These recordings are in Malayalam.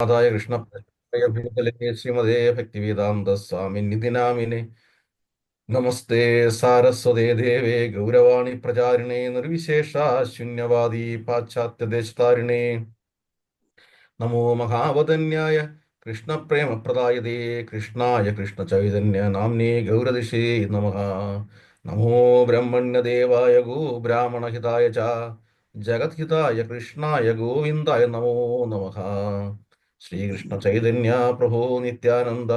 ആദായ കൃഷ്ണ ഭൂതലേ ശ്രീമതേ ഭക്തിവേദാന്ത സ്വാമി നിധി നാമിനെ നമസ്തേ സാരസ്വതേ ദേവേ ഗൗരവാണി പ്രചാരിണേ നിർവിശേഷ ശൂന്യവാദി പാശ്ചാത്യദേശതാരിണേ നമോ മഹാവദന്യായ കൃഷ്ണപ്രേമപ്രദായതേ കൃഷ്ണായ കൃഷ്ണചൈതന്യ നാംനേ ഗൗരദിശേ നമഃ. നമോ ബ്രഹ്മണ്യദേവായ ഗോ ബ്രാഹ്മണഹിതായ ച ജഗദ്ഹിതായ കൃഷ്ണായ ഗോവിന്ദായ നമോ നമഃ. ശ്രീകൃഷ്ണ ചൈതന്യ പ്രഭോ നിത്യാനന്ദ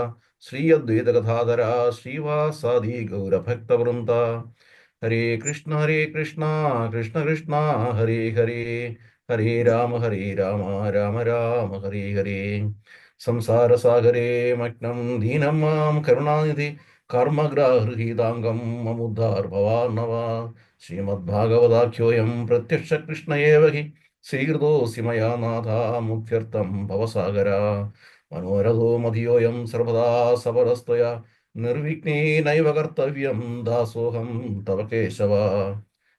ശ്രീ അദ്വൈത ഗദാധര ശ്രീവാസാദി ഗൗരഭക്തവൃന്ദ. ഹരേ കൃഷ്ണ കൃഷ്ണ കൃഷ്ണ ഹരേ ഹരേ, ഹരേ രാമ രാമ രാമ ഹരേ ഹരേ. സംസാരസാഗരേ മഗ്നം ദീനം മാം കരുണാനിധി കർമ്മഗ്രാഹൃഹീതാംഗം മമുദ്ധാർ ഭവാർണവ. ശ്രീമദ്ഭാഗവതാഖ്യോയം പ്രത്യക്ഷ കൃഷ്ണ ഏവ ഹി ശ്രീകൃതോऽസി മയാ നാഥ മുക്ത്യർത്ഥം ഭവസാഗര. മനോരഥോ മതിയോയം സർവദാ സപരസ്ത്വയാ നിർവിഘ്നേനൈവ കർത്തവ്യം ദാസോഹം തവ കേശവ.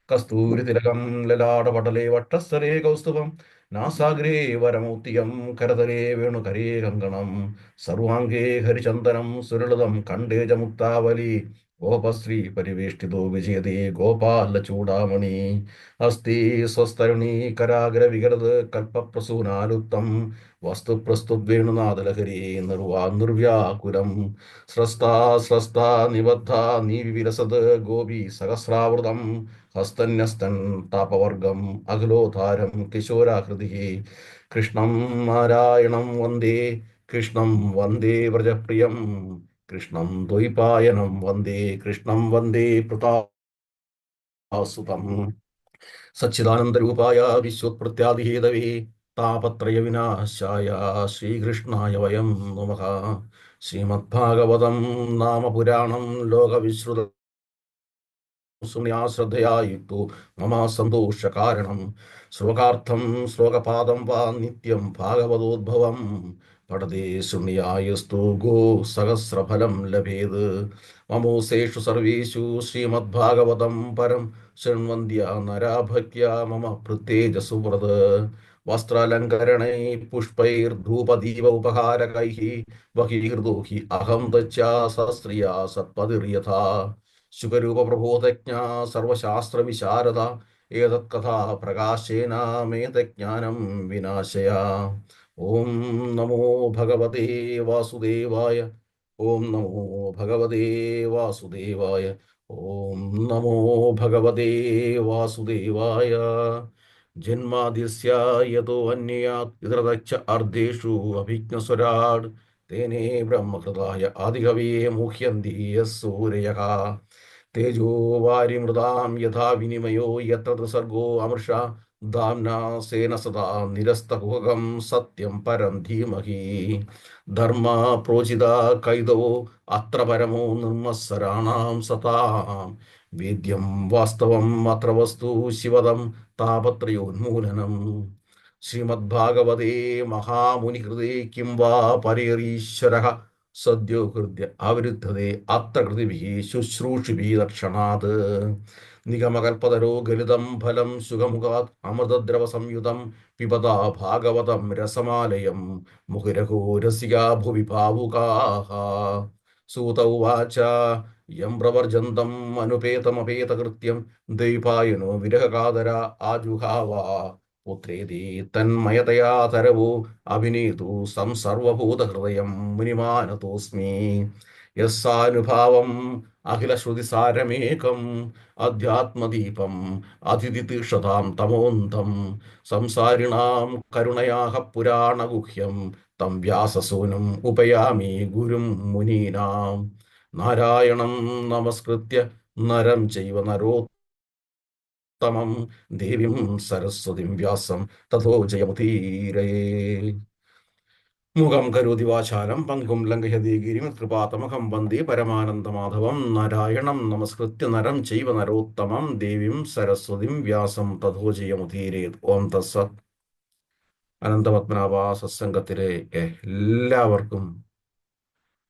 കസ്തൂരിതിലകം ലലാടപടലേ വക്ഷസ്ഥലേ കൗസ്തുഭം നാസാഗ്രേ വരമൗക്തികം കരതലേ വേണുകരേ കങ്കണം സർവാംഗേ ഹരിചന്ദനം സുരളിതം കണ്ഠേ ച മുക്താവലി ഗോപശ്രീ പരിവേഷ്ടിതോ വിജയതേ ഗോപാലചൂടാമണി. അസ്തി സ്വസ്തരുണീ കരാഗ്രവികരത് കൽപ്പപ്രസൂനാലുക്തം വസ്തു പ്രസ്തുവേണുനാദലഹരി നിർവാകുലം. സ്രസ്താ സ്രസ്താ നിബദ്ധ നീവിരസത് ഗോപി സഹസ്രാവൃതം ഹസ്തന്യസ്തൻ താപവർഗം അഖിലോധാരം കിശോരാകൃതി. കൃഷ്ണം നാരായണം വന്ദേ കൃഷ്ണം വന്ദേ വ്രജപ്രിയം കൃഷ്ണം ദ്വൈപായനം വന്ദേ കൃഷ്ണം വന്ദേ പ്രതാസുതം. സച്ചിദാനന്ദരൂപായ വിശ്വപ്രത്യാദിഹേതവേ താപത്രയ വിനാശായ ശ്രീകൃഷ്ണായ വയം നമഃ. ശ്രീമദ്ഭാഗവതം നാമ പുരാണം ലോകവിശ്രുത ശ്രദ്ധയാ യുക്തോ മമ സന്തോഷകാരണം. ശ്ലോകാർത്ഥം ശ്ലോകപാദം വാ നിത്യം ഭാഗവതോദ്ഭവം പഠതേ ശൃണ്യായസ്തു ഗോ സഹസ്രഫലം ലഭേത്. മമോസേഷു സർവേഷു ശ്രീമദ്ഭാഗവതം പരം ശൃണ്വന്ത്യ നരാ ഭക്ത്യാ മമ ഭൃത്തേജസുവ്രത്. വസ്ത്രാലങ്കരണൈ പുഷ്പൈർധൂപദീപ ഉപഹാരകൈഃ ബഹിർഹൃദോ ഹി അഹം ദച്ഛാ സസ്ത്രിയാ സത്പതിർയഥാ. ശുകരൂപപ്രബോധജ്ഞാ സർവശാസ്ത്രവിശാരദ ഏതത്കഥാ പ്രകാശേന മേതജ്ഞാനം വിനാശയ. ഓം നമോ ഭഗവതേ വാസുദേവായ. ഓം നമോ ഭഗവതേ വാസുദേവായ. ഓം നമോ ഭഗവതേ വാസുദേവായ. ജന്മാദിസ്യ യതോ അന്യാത് വിതരതശ്ച അർദ്ധേഷു അഭിജ്ഞസ്വരാട് തേനേ ബ്രഹ്മകൃതായ ആദികവയെ മുഹ്യന്തി യസ്സൂരയഃ. തേജോ വാരിമൃതാം യഥാ വിനിമയോ യത്ര ത്രിസർഗോ അമൃഷാ ധാംനാ സേന സദാ നിരസ്തകുഹകം സത്യം പരം ധീമഹി. ധർമ്മ പ്രോചിത കൈതവോ അത്ര പരമോ നിർമ്മത്സരാണാം സതാം. വേദ്യം വാസ്തവം അത്ര വസ്തു ശിവദം താപത്രയോന്മൂലനം. ശ്രീമദ്ഭാഗവതേ മഹാമുനികൃതേ കിം വാ പരേരീശ്വരഃ സദ്യോ ഹൃദ്യ ആവിരുദ്ധതേ അത്ര കൃതിഭിः ശുശ്രൂഷിഭിः തക്ഷണാത്. നിഗമകൽപ്പതരോ ഗലിതം ഫലം സുഖമുഖാത് അമൃതദ്രവ സംയുതം പിബതാ ഭാഗവതം രസമാലയം മുഹുരഹോ രസികാ ഭുവി ഭാവുകാഃ. സൂത ഉവാച യം പ്രവർജന്തം അനുപേതമപേതകൃത്യം ദ്വൈപായനോ വിരഹകാതര ആജുഹാവ. പുത്രേതി തന്മയതയാ തരവോ അഭിനേതു സംസർവഭൂതഹൃദയം മുനിമാനതോസ്മി. യസ്സാനുഭാവം അഖിലശ്രുതിസാരമേകം അധ്യാത്മദീപം അതിതിതീക്ഷതാം തമോന്തം. സംസാരിണാം കരുണയാഹ പുരാണഗുഹ്യം തം വ്യാസസൂനം ഉപയാമി ഗുരും മുനീനാം. നാരായണം നമസ്കൃത്യ നരം ചൈവ നരോത്തമം ദേവീം സരസ്വതിം വ്യാസം തഥോ ജയമുദീരയേ. മൂകം കരോതി വാചാലം പങ്കും ലംഘയതി ഗിരിം കൃപാതമഹം വന്ദേ പരമാനന്ദമാധവം. നാരായണം നമസ്കൃത്യ നരം ചൈവ നരോത്തമം ദേവീം സരസ്വതിം വ്യാസം തഥോ ജയമുദീരയേത്. ഓം തത്സത്. അനന്തപത്മനാഭ സത്സംഗത്തിലേക്ക് എല്ലാവർക്കും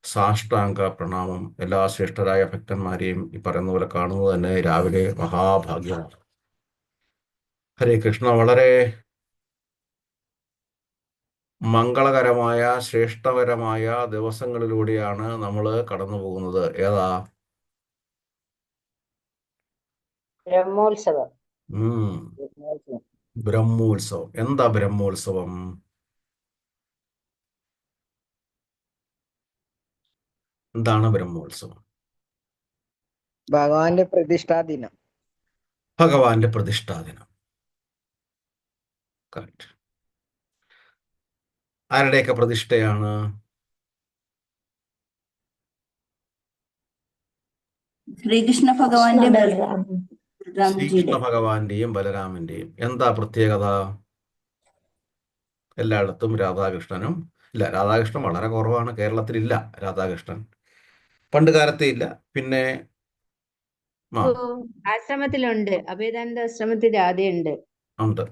സാഷ്ടാംഗ പ്രണാമം. എല്ലാ ശ്രേഷ്ഠരായ ഭക്തന്മാരെയും ഈ പറയുന്ന പോലെ കാണുന്നത് തന്നെ രാവിലെ മഹാഭാഗ്യമാണ്. ഹരേ കൃഷ്ണ. വളരെ മംഗളകരമായ ശ്രേഷ്ഠകരമായ ദിവസങ്ങളിലൂടെയാണ് നമ്മൾ കടന്നു പോകുന്നത്. ഏതാ? ബ്രഹ്മോത്സവം. ഉം ബ്രഹ്മോത്സവം. ബ്രഹ്മോത്സവം. എന്താ ബ്രഹ്മോത്സവം? എന്താണ് ബ്രഹ്മോത്സവം? ഭഗവാന്റെ പ്രതിഷ്ഠാ ദിനം. ഭഗവാന്റെ പ്രതിഷ്ഠാദിനം. കറക്റ്റ്. ആരുടെയൊക്കെ പ്രതിഷ്ഠയാണ്? ശ്രീകൃഷ്ണ ഭഗവാന്റെ ശ്രീകൃഷ്ണ ബലറാമജിയുടെ. ഭഗവാന്റെയും ബലരാമന്റെയും. എന്താ പ്രത്യേകത? എല്ലായിടത്തും രാധാകൃഷ്ണനും ഇല്ല. രാധാകൃഷ്ണൻ വളരെ കുറവാണ്. കേരളത്തിലില്ല രാധാകൃഷ്ണൻ. പണ്ട് കാലത്തേ ഇല്ല. പിന്നെ ആ ആശ്രമത്തിലുണ്ട്. അഭേദാനന്ദ ആശ്രമത്തിൽ രാധയുണ്ട്. ഉണ്ട്.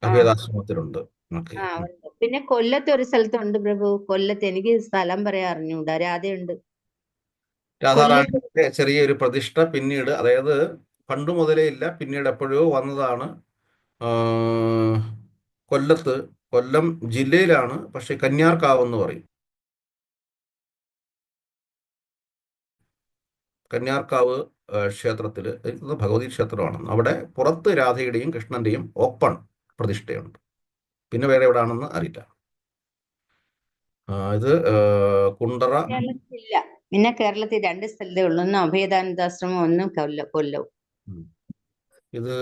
ആ അഭേദാശ്രമത്തിലുണ്ട്. ഓക്കെ. ഉണ്ട്. പിന്നെ കൊല്ലത്ത് ഒരു സ്ഥലത്തുണ്ട് പ്രഭു. കൊല്ലത്ത് എനിക്ക് സ്ഥലം പറയാൻ അറിഞ്ഞൂടാ. രാധയുണ്ട് കൊല്ലത്ത്. രാധാറാണിയുടെ ചെറിയൊരു പ്രതിഷ്ഠ പിന്നീട്, അതായത് പണ്ട് മുതലേ ഇല്ല, പിന്നീട് എപ്പോഴോ വന്നതാണ്. ആ, കൊല്ലത്ത്, കൊല്ലം ജില്ലയിലാണ്, പക്ഷെ കന്യാർക്കാവ് എന്ന് പറയും. കന്യാർക്കാവ് ക്ഷേത്രത്തിൽ, ഇത് ഭഗവതി ക്ഷേത്രമാണ്. അവിടെ പുറത്ത് രാധയുടെയും കൃഷ്ണന്റെയും ഓപ്പൺ പ്രതിഷ്ഠയുണ്ട്. പിന്നെ വേറെ എവിടെയാണെന്ന് അറിയില്ല. ഇത് കുണ്ടറ. കേരളത്തിലില്ല. പിന്നെ കേരളത്തിൽ രണ്ട് സ്ഥലത്തേ ഉള്ളൂ. ഒന്ന് അഭേദാനന്ദാശ്രമം, ഒന്ന് കൊല്ലവും. ഇത്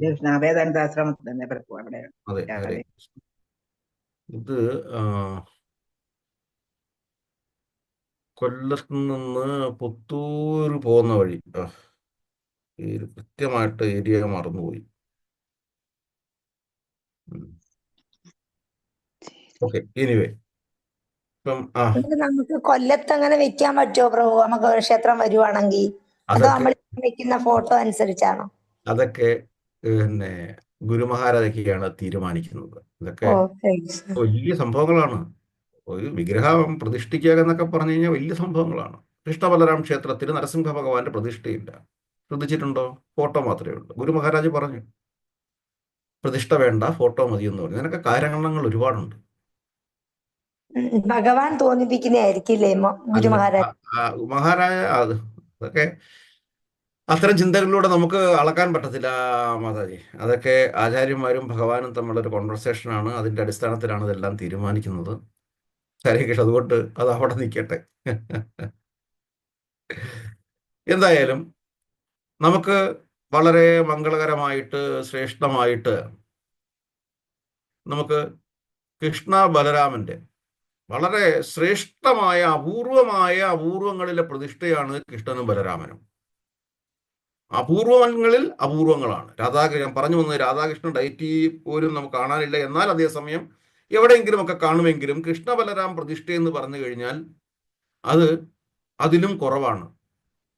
കൃഷ്ണ അഭേദാനന്ദാശ്രമത്തിൽ തന്നെ പ്രഭു അവിടെ. അതെ, ഹരേ കൃഷ്ണ. ഇത് ആ, കൊല്ലത്ത് നിന്ന് പുത്തൂർ പോകുന്ന വഴി. കൃത്യമായിട്ട് ഏരിയ മറന്നുപോയി. Okay, anyway. ഇപ്പം നമുക്ക് കൊല്ലത്ത് അങ്ങനെ വെക്കാൻ പറ്റുമോ പ്രഭു? നമുക്ക് ക്ഷേത്രം വരുവാണെങ്കിൽ അതോ അതൊക്കെ നമ്മൾ വെക്കുന്ന ഫോട്ടോ അനുസരിച്ചാണോ? അതൊക്കെ പിന്നെ ഗുരുമഹാരാജൊക്കെയാണ് തീരുമാനിക്കുന്നത്. ഇതൊക്കെ ഓക്കെ. വലിയ സംഭവങ്ങളാണ്. ഒരു വിഗ്രഹം പ്രതിഷ്ഠിക്കുക എന്നൊക്കെ പറഞ്ഞു കഴിഞ്ഞാൽ വലിയ സംഭവങ്ങളാണ്. കൃഷ്ണബലരാം ക്ഷേത്രത്തിൽ നരസിംഹ ഭഗവാന്റെ പ്രതിഷ്ഠയില്ല. ശ്രദ്ധിച്ചിട്ടുണ്ടോ? ഫോട്ടോ മാത്രമേ ഉള്ളൂ. ഗുരു മഹാരാജ് പറഞ്ഞു പ്രതിഷ്ഠ വേണ്ട, ഫോട്ടോ മതി എന്ന് പറഞ്ഞു. അതിനൊക്കെ കാരണങ്ങൾ ഒരുപാടുണ്ട്. ഭഗവാൻ തോന്നിപ്പിക്കുന്നതായിരിക്കില്ലേ ഗുരു അല്ല, മഹാരാജ്? മഹാരാജ അതൊക്കെ അത്തരം ചിന്തകളിലൂടെ നമുക്ക് അളക്കാൻ പറ്റത്തില്ല മാതാജി. അതൊക്കെ ആചാര്യന്മാരും ഭഗവാനും തമ്മിലൊരു കോൺവെർസേഷനാണ്. അതിന്റെ അടിസ്ഥാനത്തിലാണ് ഇതെല്ലാം തീരുമാനിക്കുന്നത്. ഹരേ കൃഷ്ണ. അതുകൊണ്ട് അത് അവിടെ നിൽക്കട്ടെ. എന്തായാലും നമുക്ക് വളരെ മംഗളകരമായിട്ട് ശ്രേഷ്ഠമായിട്ട് നമുക്ക് കൃഷ്ണ ബലരാമന്റെ വളരെ ശ്രേഷ്ഠമായ അപൂർവങ്ങളിലെ പ്രതിഷ്ഠയാണ് കൃഷ്ണനും ബലരാമനും. അപൂർവങ്ങളിൽ അപൂർവങ്ങളാണ്. ഞാൻ പറഞ്ഞു വന്നത് രാധാകൃഷ്ണൻ ഡയറ്റി പോലും നമുക്ക് കാണാനില്ല. എന്നാൽ അതേസമയം എവിടെയെങ്കിലുമൊക്കെ കാണുമെങ്കിലും കൃഷ്ണ ബലരാം പ്രതിഷ്ഠ എന്ന് പറഞ്ഞു കഴിഞ്ഞാൽ അത് അതിലും കുറവാണ്.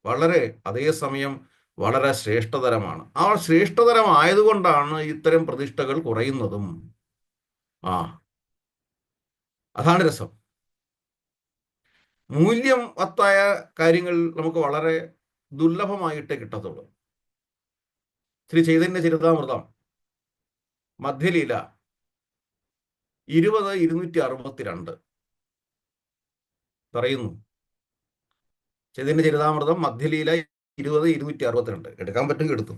വളരെ അതേസമയം വളരെ ശ്രേഷ്ഠതരമാണ്. ആ ശ്രേഷ്ഠതരം ആയതുകൊണ്ടാണ് ഇത്തരം പ്രതിഷ്ഠകൾ കുറയുന്നതും. അതാണ് രസം. മൂല്യവത്തായ കാര്യങ്ങൾ നമുക്ക് വളരെ ദുർലഭമായിട്ടേ കിട്ടത്തുള്ളൂ. ശ്രീ ചൈതന്യ ചരിതാമൃതം മധ്യലീല 20:262 പറയുന്നു. ചൈതന്യ ചരിതാമൃതം മധ്യലീല 20:262 എടുക്കാൻ പറ്റുമെങ്കിൽ എടുത്തു.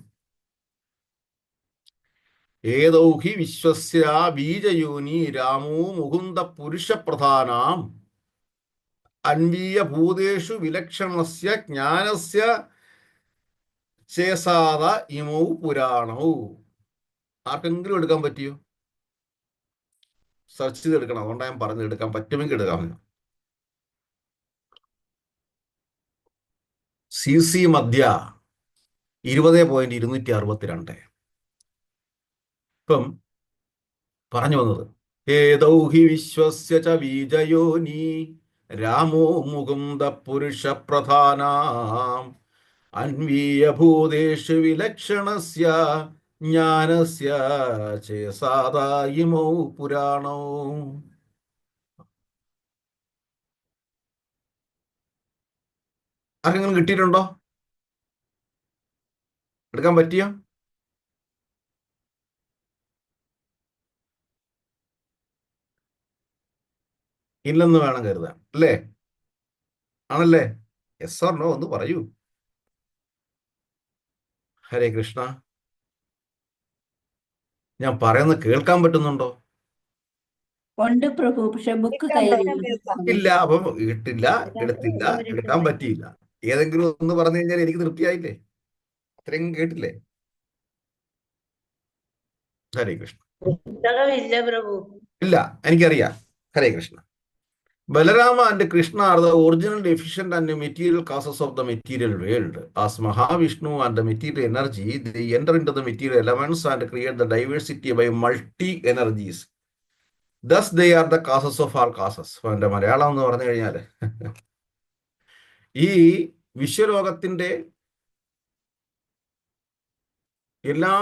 ഏതൗ ഹി വിശ്വസ്യ ബീജയോനി രാമോ മുകുന്ദ പുരുഷ പ്രധാനാം അന്വീയ ഭൂതേഷു വിലക്ഷണസ്യ ജ്ഞാനസ്യ ചേസാദ ഇമൗ പുരാണൗ. ആർക്കെങ്കിലും എടുക്കാൻ പറ്റിയോ? സെർച്ച് ചെയ്ത് എടുക്കണം. അതുകൊണ്ടാണ് ഞാൻ പറഞ്ഞത് എടുക്കാൻ പറ്റുമെങ്കിൽ എടുക്കാമെന്ന്. CC മധ്യ 20:262. ഇപ്പം പറഞ്ഞു വന്നത് ഏതൗ ഹി വിശ്വസ്യ ച ബീജയോനി രാമോ മുകുന്ദ പുരുഷ പ്രധാനാം അന്വീയ ഭൂതേഷു വിലക്ഷണസ്യ ജ്ഞാനസ്യ ചേസാദാ ഇമൗ പുരാണോ. ആർക്കെങ്കിലും കിട്ടിയിട്ടുണ്ടോ? എടുക്കാൻ പറ്റിയോ? ഇല്ലെന്ന് വേണം കരുതാൻ, അല്ലേ? ആണല്ലേ? യെസ് ഓർ നോ ഒന്ന് പറയൂ. ഹരേ കൃഷ്ണ. ഞാൻ പറയുന്നത് കേൾക്കാൻ പറ്റുന്നുണ്ടോ? ഉണ്ട് പ്രഭു, പക്ഷെ ബുക്ക് കേൾക്കാം, കയ്യിലില്ല. കേൾക്കാം. ഇല്ല. അപ്പം ഇട്ടില്ല, എടുത്തില്ല, അവരുടെ എടുക്കാൻ പറ്റിയില്ല. ഏതെങ്കിലും ഒന്ന് പറഞ്ഞു കഴിഞ്ഞാൽ എനിക്ക് തൃപ്തിയായില്ലേ? അത്രയും കേട്ടില്ലേ? ഹരേ കൃഷ്ണ. പുസ്തകമില്ല പ്രഭു. ഇല്ല, എനിക്കറിയാം. ഹരേ Krishna. Balarama and Krishna are the original efficient and material causes of the material world. As Mahavishnu and the material energy, they enter into the material elements and create the diversity by multi-energies. Thus, they are the causes of all causes. എൻ്റെ മലയാളം എന്ന് പറഞ്ഞു കഴിഞ്ഞാൽ ഈ വിശ്വലോകത്തിൻ്റെ എല്ലാ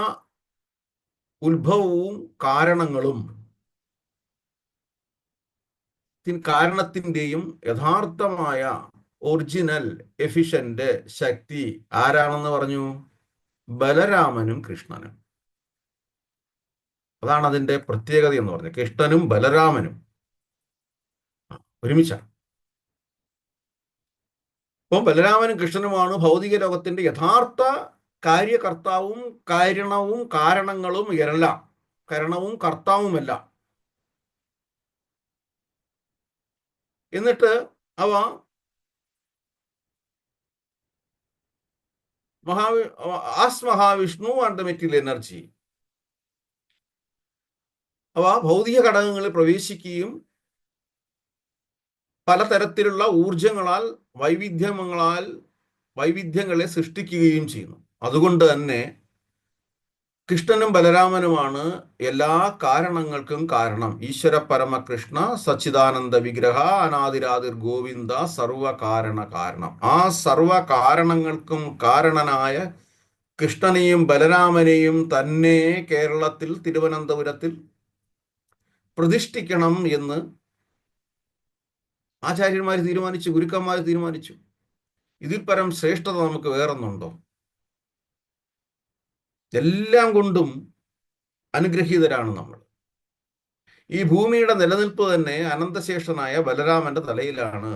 ഉത്ഭവവും കാരണങ്ങളും കാരണത്തിൻ്റെയും യഥാർത്ഥമായ ഒറിജിനൽ എഫിഷ്യന്റ് ശക്തി ആരാണെന്ന് പറഞ്ഞു? ബലരാമനും കൃഷ്ണനും. അതാണ് അതിൻ്റെ പ്രത്യേകത എന്ന് പറഞ്ഞത്. കൃഷ്ണനും ബലരാമനും ഒരുമിച്ചാണ്. അപ്പോൾ ബലരാമനും കൃഷ്ണനുമാണ് ഭൗതിക ലോകത്തിന്റെ യഥാർത്ഥ കാര്യകർത്താവും കാരണവും കാരണങ്ങളും എല്ലാം, കരണവും കർത്താവുമെല്ലാം. എന്നിട്ട് അവ Mahavishnu and the material energy അവ ഭൗതിക ഘടകങ്ങളിൽ പ്രവേശിക്കുകയും പലതരത്തിലുള്ള ഊർജങ്ങളാൽ വൈവിധ്യങ്ങളെ സൃഷ്ടിക്കുകയും ചെയ്യുന്നു. അതുകൊണ്ട് തന്നെ കൃഷ്ണനും ബലരാമനുമാണ് എല്ലാ കാരണങ്ങൾക്കും കാരണം. ഈശ്വര പരമകൃഷ്ണ സച്ചിദാനന്ദ വിഗ്രഹ അനാദിരാതിർ ഗോവിന്ദ സർവകാരണ കാരണം. ആ സർവകാരണങ്ങൾക്കും കാരണനായ കൃഷ്ണനെയും ബലരാമനെയും തന്നെ കേരളത്തിൽ തിരുവനന്തപുരത്തിൽ പ്രതിഷ്ഠിക്കണം എന്ന് ആചാര്യന്മാർ തീരുമാനിച്ചു, ഗുരുക്കന്മാർ തീരുമാനിച്ചു. ഇതിൽ പരം ശ്രേഷ്ഠത നമുക്ക് വേറൊന്നുണ്ടോ? എല്ലാം കൊണ്ടും അനുഗ്രഹീതരാണ് നമ്മൾ. ഈ ഭൂമിയുടെ നിലനിൽപ്പ് തന്നെ അനന്തശേഷനായ ബലരാമന്റെ തലയിലാണ്.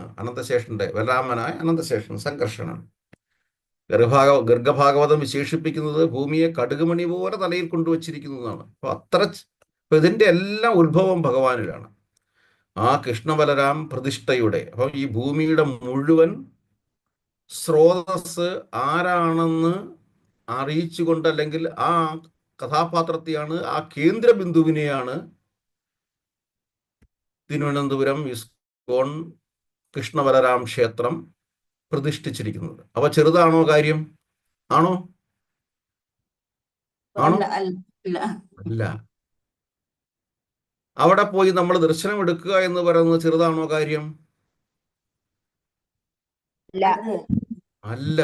ബലരാമനായ അനന്തശേഷൻ സംഘർഷണൻ. ഗർഗഭാഗവതം വിശേഷിപ്പിക്കുന്നത് ഭൂമിയെ കടുകുമണി പോലെ തലയിൽ കൊണ്ടുവച്ചിരിക്കുന്നതാണ്. അപ്പൊ ഇതിന്റെ എല്ലാം ഉത്ഭവം ഭഗവാനിലാണ്. ആ കൃഷ്ണബലരാം പ്രതിഷ്ഠയുടെ, അപ്പം ഈ ഭൂമിയുടെ മുഴുവൻ സ്രോതസ് ആരാണെന്ന് അറിയിച്ചുകൊണ്ട്, അല്ലെങ്കിൽ ആ കഥാപാത്രത്തെയാണ്, ആ കേന്ദ്ര ബിന്ദുവിനെയാണ് തിരുവനന്തപുരം ഇസ്കോൺ കൃഷ്ണബലരാം ക്ഷേത്രം പ്രതിഷ്ഠിച്ചിരിക്കുന്നത്. അവ ചെറുതാണോ കാര്യം? ആണോ? അല്ല. അവിടെ പോയി നമ്മൾ ദർശനം എടുക്കുക എന്ന് പറയുന്നത് ചെറുതാണോ കാര്യം? അല്ല.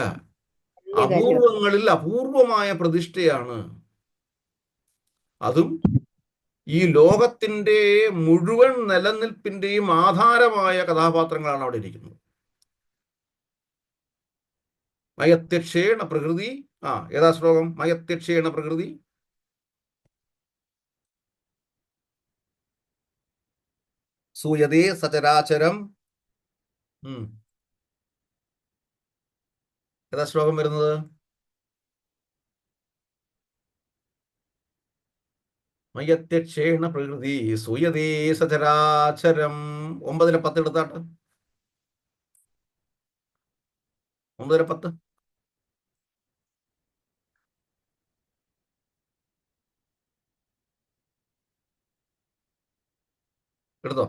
അപൂർവങ്ങളിൽ അപൂർവമായ പ്രതിഷ്ഠയാണ്. അതും ഈ ലോകത്തിന്റെ മുഴുവൻ നിലനിൽപ്പിന്റെയും ആധാരമായ കഥാപാത്രങ്ങളാണ് അവിടെ ഇരിക്കുന്നത്. മയത്യക്ഷേണ പ്രകൃതി. ഏതാ ശ്ലോകം? മയത്യക്ഷേണ പ്രകൃതി സൂയതേ സചരാചരം. ഏതാ ശ്ലോകം വരുന്നത്? മയത്യക്ഷേണ പ്രകൃതി സൂയതേ സചരാചരം. 9:10 എടുത്താട്ട്. 9:10. എടുത്തോ.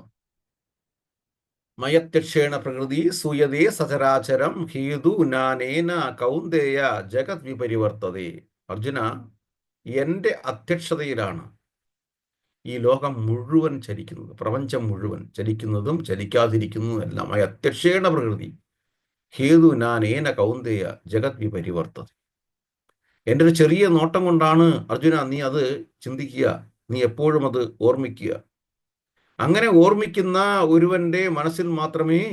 മയത്യക്ഷേണ പ്രകൃതി സൂയതേ സചരാചരം ഹേതു നാനേന കൗന്ദേയ ജഗത് വിപരിവർത്തതേ. അർജുന, എൻ്റെ അധ്യക്ഷതയിലാണ് ഈ ലോകം മുഴുവൻ ചലിക്കുന്നത്, പ്രപഞ്ചം മുഴുവൻ ചലിക്കുന്നതും ചലിക്കാതിരിക്കുന്നതും എല്ലാം. അധ്യക്ഷേണ പ്രകൃതി ഹേതു നാനേന കൗന്ദേയ ജഗത് വിപരിവർത്തത. എൻ്റെ ഒരു ചെറിയ നോട്ടം കൊണ്ടാണ് അർജുന നീ അത് ചിന്തിക്കുക, നീ എപ്പോഴും അത് ഓർമ്മിക്കുക. അങ്ങനെ ഓർമ്മിക്കുന്ന ഒരുവന്റെ മനസ്സിൽ മാത്രമേ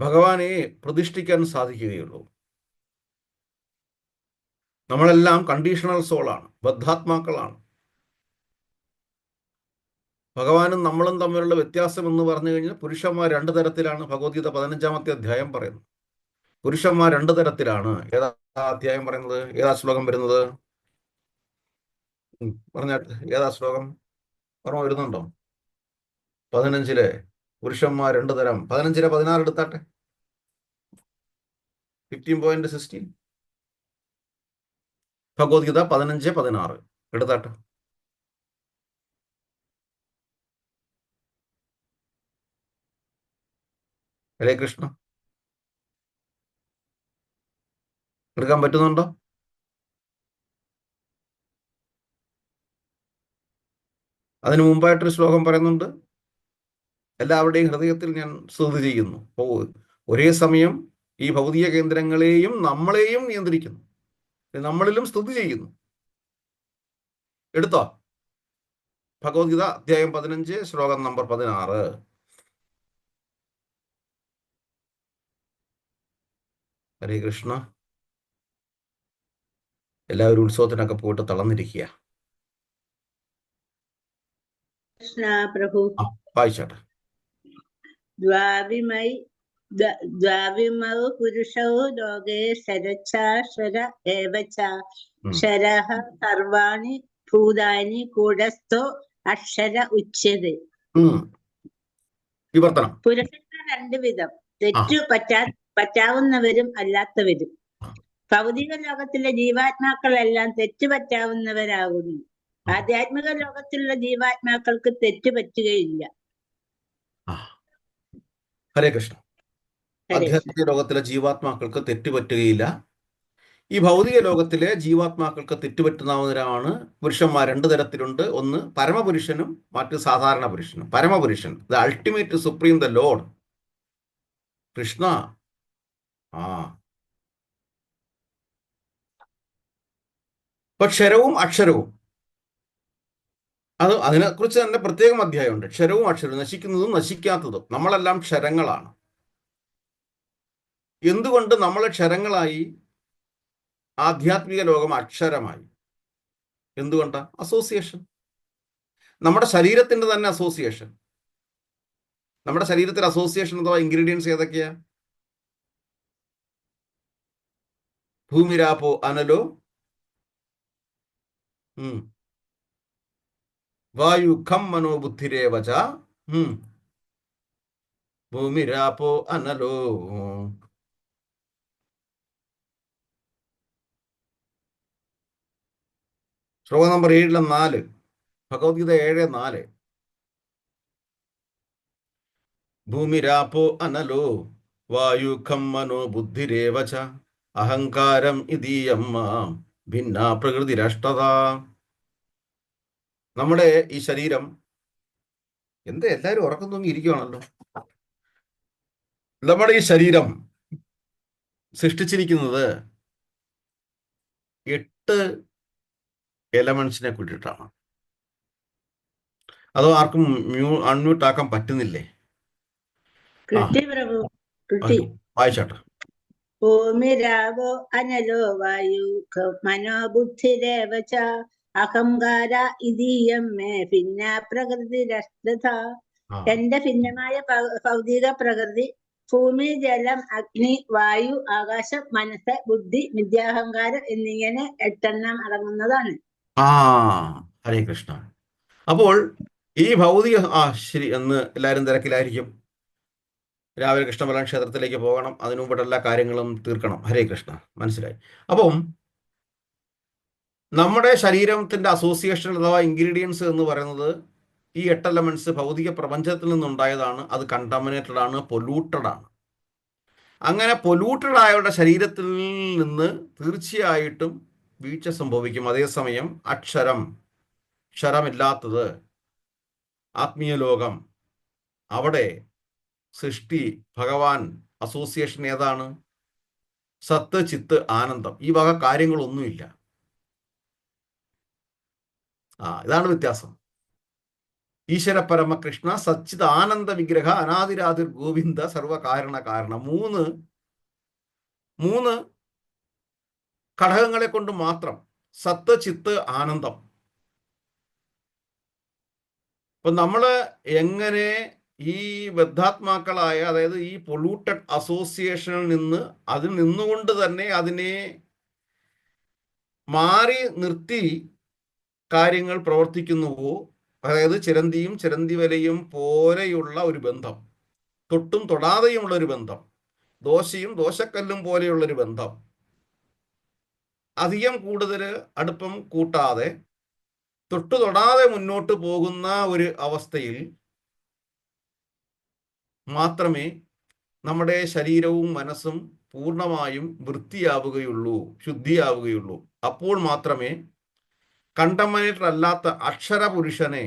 ഭഗവാനെ പ്രതിഷ്ഠിക്കാൻ സാധിക്കുകയുള്ളൂ. നമ്മളെല്ലാം കണ്ടീഷണൽ സോളാണ്, ബദ്ധാത്മാക്കളാണ്. ഭഗവാനും നമ്മളും തമ്മിലുള്ള വ്യത്യാസം എന്ന് പറഞ്ഞു കഴിഞ്ഞാൽ പുരുഷന്മാർ 2 തരത്തിലാണ്. ഭഗവത്ഗീത 15-ാമത്തെ അധ്യായം പറയുന്നു. പുരുഷന്മാർ 2 തരത്തിലാണ്. ഏതാ അധ്യായം പറയുന്നത്? ഏതാ ശ്ലോകം വരുന്നത്? പറഞ്ഞാട്ട് ഏതാ ശ്ലോകം ഓർമ്മ വരുന്നുണ്ടോ? 15-ലെ പുരുഷന്മാർ 2 തരം. 15-ലെ 16 എടുത്താട്ടെ. 15.16 ഭഗവത്ഗീത 15-16 എടുത്താട്ടെ. ഹരേ കൃഷ്ണ. എടുക്കാൻ പറ്റുന്നുണ്ടോ? അതിനു മുമ്പായിട്ടൊരു ശ്ലോകം പറയുന്നുണ്ട്, എല്ലാവരുടെയും ഹൃദയത്തിൽ ഞാൻ സ്തുതി ചെയ്യുന്നു. ഒരേ സമയം ഈ ഭൗതിക കേന്ദ്രങ്ങളെയും നമ്മളെയും നിയന്ത്രിക്കുന്നു, നമ്മളിലും സ്തുതി ചെയ്യുന്നു. എടുത്തോ? ഭഗവത്ഗീത അധ്യായം 15 ശ്ലോകം നമ്പർ 16. ഹരേ കൃഷ്ണ. എല്ലാവരും ഉത്സവത്തിനൊക്കെ പോയിട്ട് തളർന്നിരിക്കുക. കൃഷ്ണ പ്രഭു. വായിച്ചാട്ടെ. ദ്വാവിമൗ പുരുഷൗ ലോകേ ശരച്ഛാശ്വര ഏവച ശരഃ സർവാണി ഭൂതാനി കൂടസ്ഥോ അക്ഷര ഉച്യതേ. വിവർത്തനം. പുരുഷന്മാർ 2 വിധം, തെറ്റു പറ്റാവുന്നവരും അല്ലാത്തവരും. ഭൗതിക ലോകത്തിലെ ജീവാത്മാക്കളെല്ലാം തെറ്റു പറ്റാവുന്നവരാകുന്നു. ആധ്യാത്മിക ലോകത്തിലുള്ള ജീവാത്മാക്കൾക്ക് തെറ്റു പറ്റുകയില്ല. ഹരേ കൃഷ്ണ. ആധ്യാത്മിക ലോകത്തിലെ ജീവാത്മാക്കൾക്ക് തെറ്റുപറ്റുകയില്ല. ഈ ഭൗതിക ലോകത്തിലെ ജീവാത്മാക്കൾക്ക് തെറ്റുപറ്റുന്നവരാണ് പുരുഷന്മാർ. 2 തരത്തിലുണ്ട്. ഒന്ന് പരമപുരുഷനും മറ്റ് സാധാരണ പുരുഷനും. പരമപുരുഷൻ, the ultimate supreme, the lord Krishna. ഇപ്പൊ ക്ഷരവും അക്ഷരവും, അതിനെക്കുറിച്ച് തന്നെ പ്രത്യേകം അധ്യായമുണ്ട്. ക്ഷരവും അക്ഷരവും, നശിക്കുന്നതും നശിക്കാത്തതും. നമ്മളെല്ലാം ക്ഷരങ്ങളാണ്. എന്തുകൊണ്ട് നമ്മൾ ക്ഷരങ്ങളായി, ആധ്യാത്മിക ലോകം അക്ഷരമായി? എന്തുകൊണ്ടാ? അസോസിയേഷൻ. നമ്മുടെ ശരീരത്തിന്റെ തന്നെ അസോസിയേഷൻ. നമ്മുടെ ശരീരത്തിൽ അസോസിയേഷൻ അഥവാ ഇൻഗ്രീഡിയൻസ് ഏതൊക്കെയാ? ഭൂമിരാപോ അനലോ വായു ഖം മനോ ബുദ്ധിരേവച. ഭൂമിരാപോ അനലോ. ശ്ലോകം നമ്പർ 7-4 ഭഗവത്ഗീത 7:4. ഭൂമിരാപോ അനലോ വായു ഖം മനോ ബുദ്ധിരേവച അഹങ്കാരം ഇതീയം മാം ഭിന്ന പ്രകൃതിരഷ്ടത. നമ്മുടെ ഈ ശരീരം, എന്താ എല്ലാവരും ഉറക്കം തൂങ്ങി ഇരിക്കുകയാണല്ലോ. നമ്മുടെ ഈ ശരീരം സൃഷ്ടിച്ചിരിക്കുന്നത് 8 എലമെന്റ്സിനെ കൂട്ടിയിട്ടാണ്. അതോ ആർക്കും അൺമ്യൂട്ട് ആക്കാൻ പറ്റുന്നില്ലേ? വായിച്ചാട്ടെ. ഭൂമിരാവോ അനലോ വായു മനോബുദ്ധിരേവച അഹങ്കാര ഇതീയം മേ ഭിന്ന പ്രകൃതിരഷ്ടത. എന്റെ ഭിന്നമായ ഭൗതിക പ്രകൃതി ഭൂമി, ജലം, അഗ്നി, വായു, ആകാശം, മനസ്സ്, ബുദ്ധി, വിദ്യാഹങ്കാരം എന്നിങ്ങനെ 8 അടങ്ങുന്നതാണ്. ഹരേ കൃഷ്ണ. അപ്പോൾ ഈ ഭൗതിക ശരി എന്ന് എല്ലാവരും തിരക്കിലായിരിക്കും. രാവിലെ കൃഷ്ണബലം ക്ഷേത്രത്തിലേക്ക് പോകണം, അതിനു മുമ്പിട്ട് എല്ലാ കാര്യങ്ങളും തീർക്കണം. ഹരേ കൃഷ്ണ, മനസ്സിലായി. അപ്പം നമ്മുടെ ശരീരത്തിന്റെ അസോസിയേഷൻ അഥവാ ഇൻഗ്രീഡിയൻസ് എന്ന് പറയുന്നത് ഈ 8 എലമെന്റ്സ് ഭൗതിക പ്രപഞ്ചത്തിൽ നിന്നുണ്ടായതാണ്. അത് കണ്ടാമിനേറ്റഡ് ആണ്, പൊല്യൂട്ടഡ് ആണ്. അങ്ങനെ പൊല്യൂട്ടഡ് ആയവരുടെ ശരീരത്തിൽ നിന്ന് തീർച്ചയായിട്ടും വീഴ്ച സംഭവിക്കും. അതേസമയം ക്ഷരമില്ലാത്തത് ആത്മീയ ലോകം, അവിടെ സൃഷ്ടി, ഭഗവാൻ, അസോസിയേഷൻ ഏതാണ്? സത്ത്, ചിത്ത്, ആനന്ദം. ഈ വക കാര്യങ്ങളൊന്നുമില്ല. ഇതാണ് വ്യത്യാസം. ഈശ്വര പരമ കൃഷ്ണ സച്ചിത് ആനന്ദ വിഗ്രഹ അനാദിരാതിർ ഗോവിന്ദ സർവകാരണ കാരണം. മൂന്ന് ഘടകങ്ങളെ കൊണ്ട് മാത്രം സത്ത്, ചിത്ത്, ആനന്ദം. അപ്പം നമ്മൾ എങ്ങനെ ഈ ബദ്ധാത്മാക്കളായ, അതായത് ഈ പൊള്യൂട്ടഡ് അസോസിയേഷനിൽ നിന്ന് അതിൽ നിന്നുകൊണ്ട് തന്നെ അതിനെ മാറി നിർത്തി കാര്യങ്ങൾ പ്രവർത്തിക്കുന്നുവോ, അതായത് ചിരന്തിയും ചിരന്തി വലയും പോലെയുള്ള ഒരു ബന്ധം, തൊട്ടും തൊടാതെയുമുള്ള ഒരു ബന്ധം, ദോശയും ദോശക്കല്ലും പോലെയുള്ളൊരു ബന്ധം, അധികം കൂടുതൽ അടുപ്പം കൂട്ടാതെ തൊട്ടു തൊടാതെ മുന്നോട്ട് പോകുന്ന ഒരു അവസ്ഥയിൽ മാത്രമേ നമ്മുടെ ശരീരവും മനസ്സും പൂർണ്ണമായും വൃത്തിയാവുകയുള്ളൂ, ശുദ്ധിയാവുകയുള്ളൂ. അപ്പോൾ മാത്രമേ കണ്ടമനേറ്റഡ് അല്ലാത്ത അക്ഷര പുരുഷനെ,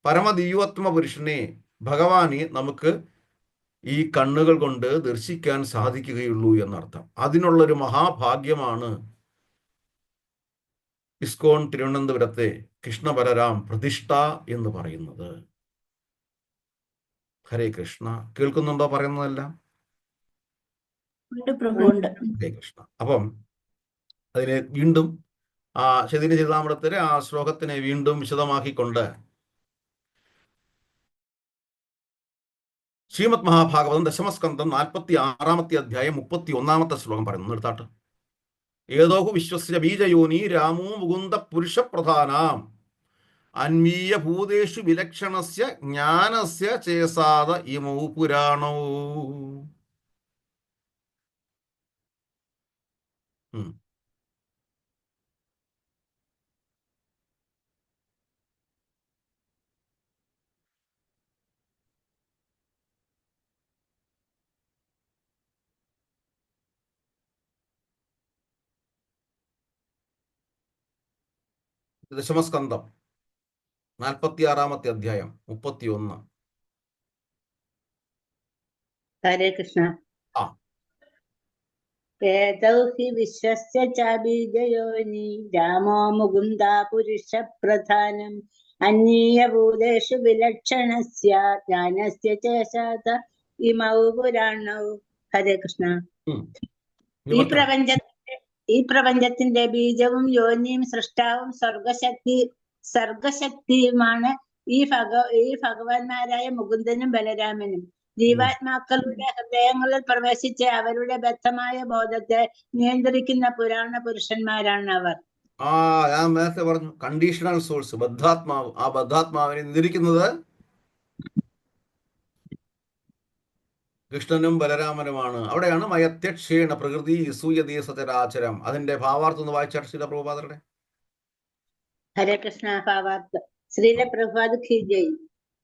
പരമദിവ്യോത്തമ പുരുഷനെ, ഭഗവാനെ നമുക്ക് ഈ കണ്ണുകൾ കൊണ്ട് ദർശിക്കാൻ സാധിക്കുകയുള്ളൂ എന്നർത്ഥം. അതിനുള്ളൊരു മഹാഭാഗ്യമാണ് ഇസ്കോൺ തിരുവനന്തപുരത്തെ കൃഷ്ണബലരാം പ്രതിഷ്ഠ എന്ന് പറയുന്നത്. ഹരേ കൃഷ്ണ. കേൾക്കുന്നുണ്ടോ പറയുന്നതെല്ലാം? ഹരേ കൃഷ്ണ. അപ്പം അതിനെ വീണ്ടും ചൈതന്യ ചരിതാമൃതത്തിലെ ആ ശ്ലോകത്തിനെ വീണ്ടും വിശദമാക്കിക്കൊണ്ട് ശ്രീമദ് മഹാഭാഗവതം ദശമസ്കന്ധം 46 അധ്യായം 31 ശ്ലോകം പറയുന്നു. നിർത്താട്ട്. ഏതോഹു വിശ്വസ്യ ബീജയോനി രാമോ മുകുന്ദ പുരുഷ പ്രധാനാം അന്വീയ ഭൂതേഷു വിലക്ഷണസ്യ ജ്ഞാനസ്യ ചേസാദ ഇമൗ പുരാണോ. ദശമസ്കന്ധം 46 അധ്യായം 31. ഹരേ കൃഷ്ണ. ആ. ഏതൗ ഹി വിശ്വസ്യ ച ബീജയോനി രാമോ മുകുന്ദ പുരുഷ പ്രധാനം അന്വീയ ഭൂതേഷു വിലക്ഷണസ്യ ജ്ഞാനസ്യ ചേഷാത ഇമൗ പുരാണൗ. ഹരേ കൃഷ്ണ. ഈ പ്രപഞ്ചത്തിന്റെ ബീജവും യോനിയും സൃഷ്ടാവും സർഗശക്തിയുമാണ് ഈ ഭഗവാന്മാരായ മുകുന്ദനും ബലരാമനും. ജീവാത്മാക്കളുടെ ഹൃദയങ്ങളിൽ പ്രവേശിച്ച് അവരുടെ ബദ്ധമായ ബോധത്തെ നിയന്ത്രിക്കുന്ന പുരാണ പുരുഷന്മാരാണ് അവർ. ഞാൻ നേരത്തെ പറഞ്ഞു, കണ്ടീഷണൽ സോഴ്സ്, ബദ്ധാത്മാവ്. ആ ബദ്ധാത്മാവിനെ നിയന്ത്രിക്കുന്നത് കൃഷ്ണനും ബലരാമനുമാണ്. അവിടെയാണ് മയത്യക്ഷേണ പ്രകൃതി സൂയതീ സചരാചരം. അതിന്റെ ഭാവാർത്ഥം ഒന്ന് വായിച്ചാൽ ശ്രീല പ്രഭുപാദരുടെ. ഹരേ കൃഷ്ണ. ഭാവാർത്ഥം. ശ്രീല പ്രഭുപാദ് ഖി ജയ്.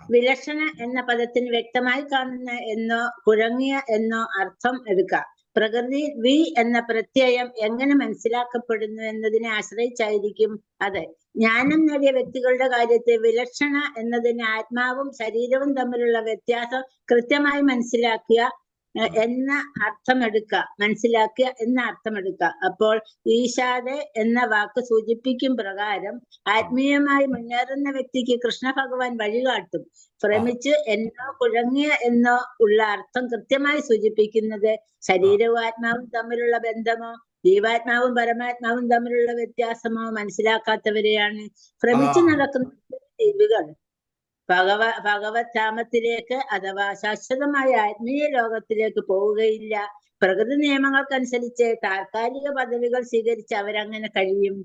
വിലക്ഷണ എന്ന പദത്തിന് വ്യക്തമായി കാണുന്ന എന്നോ കുഴങ്ങിയ എന്നോ അർത്ഥം എടുക്കാം. പ്രകൃതി വി എന്ന പ്രത്യയം എങ്ങനെ മനസ്സിലാക്കപ്പെടുന്നു എന്നതിനെ ആശ്രയിച്ചായിരിക്കും അത്. ജ്ഞാനം നേടിയ വ്യക്തികളുടെ കാര്യത്തിൽ വിലക്ഷണ എന്നതിന് ആത്മാവും ശരീരവും തമ്മിലുള്ള വ്യത്യാസം കൃത്യമായി മനസ്സിലാക്കിയ എന്ന അർത്ഥമെടുക്കുക. അപ്പോൾ ഈശാദെ എന്ന വാക്ക് സൂചിപ്പിക്കും പ്രകാരം ആത്മീയമായി മുന്നേറുന്ന വ്യക്തിക്ക് കൃഷ്ണ ഭഗവാൻ വഴികാട്ടും. ഭ്രമിച്ച് എന്നോ കുഴങ്ങിയ എന്നോ ഉള്ള അർത്ഥം കൃത്യമായി സൂചിപ്പിക്കുന്നത് ശരീരവും ആത്മാവും തമ്മിലുള്ള ബന്ധമോ ജീവാത്മാവും പരമാത്മാവും തമ്മിലുള്ള വ്യത്യാസമോ മനസ്സിലാക്കാത്തവരെയാണ്. ഭ്രമിച്ച് നടക്കുന്ന ജീവികൾ ഭഗവത് ധാമത്തിലേക്ക് അഥവാ ശാശ്വതമായ ആത്മീയ ലോകത്തിലേക്ക് പോവുകയില്ല. പ്രകൃതി നിയമങ്ങൾക്കനുസരിച്ച് താൽക്കാലിക പദവികൾ സ്വീകരിച്ച് അവരങ്ങനെ കഴിയും.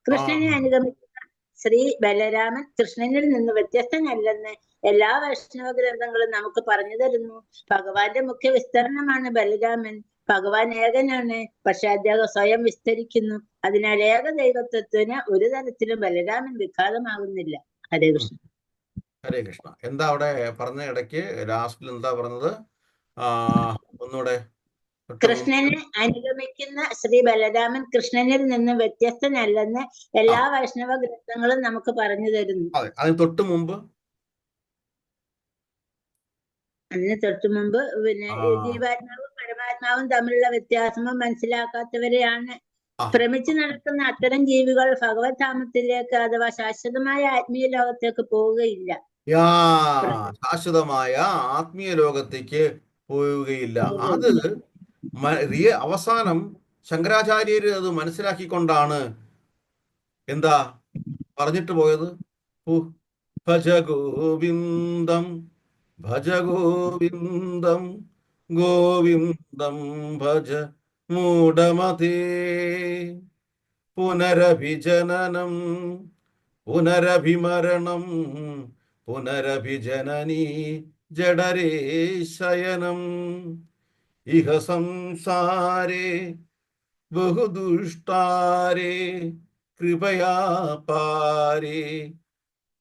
കൃഷ്ണനെ അനുഗമിക്കുന്ന ശ്രീ ബലരാമൻ കൃഷ്ണനിൽ നിന്ന് വ്യത്യസ്തനല്ലെന്ന് എല്ലാ വൈഷ്ണവ ഗ്രന്ഥങ്ങളും നമുക്ക് പറഞ്ഞു തരുന്നു. ഭഗവാന്റെ മുഖ്യ വിസ്തരണമാണ് ബലരാമൻ. ഭഗവാൻ ഏകനാണ്, പക്ഷെ അദ്ദേഹം സ്വയം വിസ്തരിക്കുന്നു. അതിനാൽ ഏക ദൈവത്വത്തിന് ഒരു തരത്തിലും ബലരാമൻ വിഘാതമാകുന്നില്ല. ഹരേ കൃഷ്ണ. ഹരേ കൃഷ്ണ. എന്താ അവിടെ പറഞ്ഞ ഇടയ്ക്ക് ലാസ്റ്റിൽ എന്താ പറഞ്ഞത്? ഒന്നുകൂടെ. കൃഷ്ണനെ അനുഗമിക്കുന്ന ശ്രീ ബലരാമൻ കൃഷ്ണനിൽ നിന്ന് വ്യത്യസ്തനല്ലെന്ന് എല്ലാ വൈഷ്ണവ ഗ്രന്ഥങ്ങളും നമുക്ക് പറഞ്ഞു തരുന്നു. അതിന് തൊട്ട് മുമ്പ് പിന്നെ ജീവാത്മാവും പരമാത്മാവും തമ്മിലുള്ള വ്യത്യാസമോ മനസ്സിലാക്കാത്തവരെയാണ്. ഭ്രമിച്ചു നടക്കുന്ന അത്തരം ജീവികൾ ഭഗവത് ധാമത്തിലേക്ക് അഥവാ ശാശ്വതമായ ആത്മീയ ലോകത്തേക്ക് പോവുകയില്ല. ശാശ്വതമായ ആത്മീയ ലോകത്തേക്ക് പോവുകയില്ല. അത് അവസാനം ശങ്കരാചാര്യര് അത് മനസ്സിലാക്കിക്കൊണ്ടാണ് എന്താ പറഞ്ഞിട്ട് പോയത്? ഭജ ഗോവിന്ദം ഭജ ഗോവിന്ദം ഗോവിന്ദം ഭജ മൂഢമതേ പുനരഭിജനനം പുനരഭിമരണം പുനരഭിജനനീ ജഡരേ ശയനം ഇഹ സംസാരേ ബഹുദുഷ്ടാരേ കൃപയാ പാരേ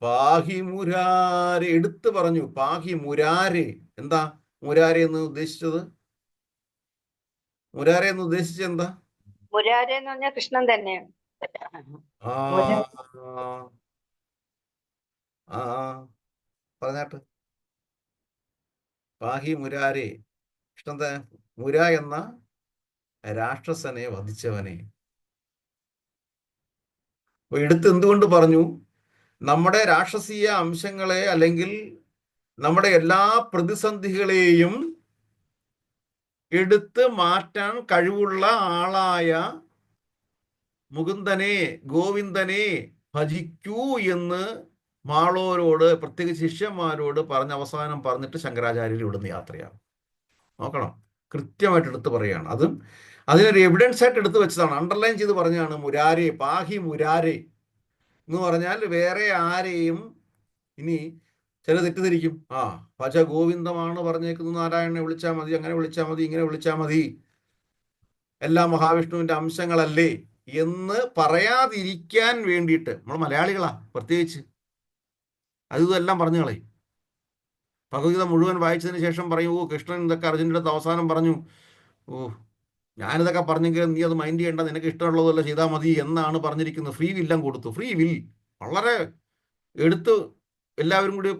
പാഹി മുരാരെ. എടുത്തു പറഞ്ഞു പാഹി മുരാരെ. എന്താ മുരാരെ എന്ന് ഉദ്ദേശിച്ചത്? മുരാരെ എന്ന് ഉദ്ദേശിച്ചത് എന്താ? മുരാരെ എന്ന് പറഞ്ഞാൽ കൃഷ്ണൻ തന്നെയാണ്. ആ ആ പറഞ്ഞാട്ട്. പാഹി മുരാരെ. കൃഷ്ണൻ മുര എന്ന രാക്ഷസനെ വധിച്ചവനെ. അപ്പൊ എടുത്ത് എന്തുകൊണ്ട് പറഞ്ഞു? നമ്മുടെ രാക്ഷസീയ അംശങ്ങളെ അല്ലെങ്കിൽ നമ്മുടെ എല്ലാ പ്രതിസന്ധികളെയും എടുത്ത് മാറ്റാൻ കഴിവുള്ള ആളായ മുകുന്ദനെ ഗോവിന്ദനെ ഭജിക്കൂ എന്ന് മാളോരോട് പ്രത്യേകിച്ച് ശിഷ്യന്മാരോട് പറഞ്ഞ അവസാനം പറഞ്ഞിട്ട് ശങ്കരാചാര്യർ ഇവിടുന്ന് യാത്രയാകും. നോക്കണം, കൃത്യമായിട്ട് എടുത്ത് പറയുകയാണ്. അതും അതിനൊരു എവിഡൻസ് ആയിട്ട് എടുത്തു വെച്ചതാണ്, അണ്ടർലൈൻ ചെയ്ത് പറഞ്ഞാണ്. മുരാരെ പാഹി മുരാരെ എന്ന് പറഞ്ഞാൽ വേറെ ആരെയും ഇനി ചില തെറ്റിദ്ധരിക്കും. ഭജ ഗോവിന്ദമാണ് പറഞ്ഞേക്കുന്നത്, നാരായണനെ വിളിച്ചാൽ മതി, അങ്ങനെ വിളിച്ചാൽ മതി, ഇങ്ങനെ വിളിച്ചാൽ മതി, എല്ലാം മഹാവിഷ്ണുവിന്റെ അംശങ്ങളല്ലേ എന്ന് പറയാതിരിക്കാൻ വേണ്ടിയിട്ട് നമ്മൾ മലയാളികളാ പ്രത്യേകിച്ച് അതെല്ലാം പറഞ്ഞു കളയും. ഭഗവത്ഗീത മുഴുവൻ വായിച്ചതിന് ശേഷം പറയും, കൃഷ്ണൻ ഇതൊക്കെ അർജുനന്റെ അടുത്ത് അവസാനം പറഞ്ഞു, ഞാനിതൊക്കെ പറഞ്ഞെങ്കിൽ നീ അത് മൈൻഡ് ചെയ്യേണ്ട, നിനക്ക് ഇഷ്ടമുള്ളതല്ല ചെയ്താൽ മതി എന്നാണ് പറഞ്ഞിരിക്കുന്നത്. ഫ്രീ വില്ലാം കൊടുത്തു. ഫ്രീ വിൽ വളരെ എടുത്ത് എല്ലാവരും കൂടി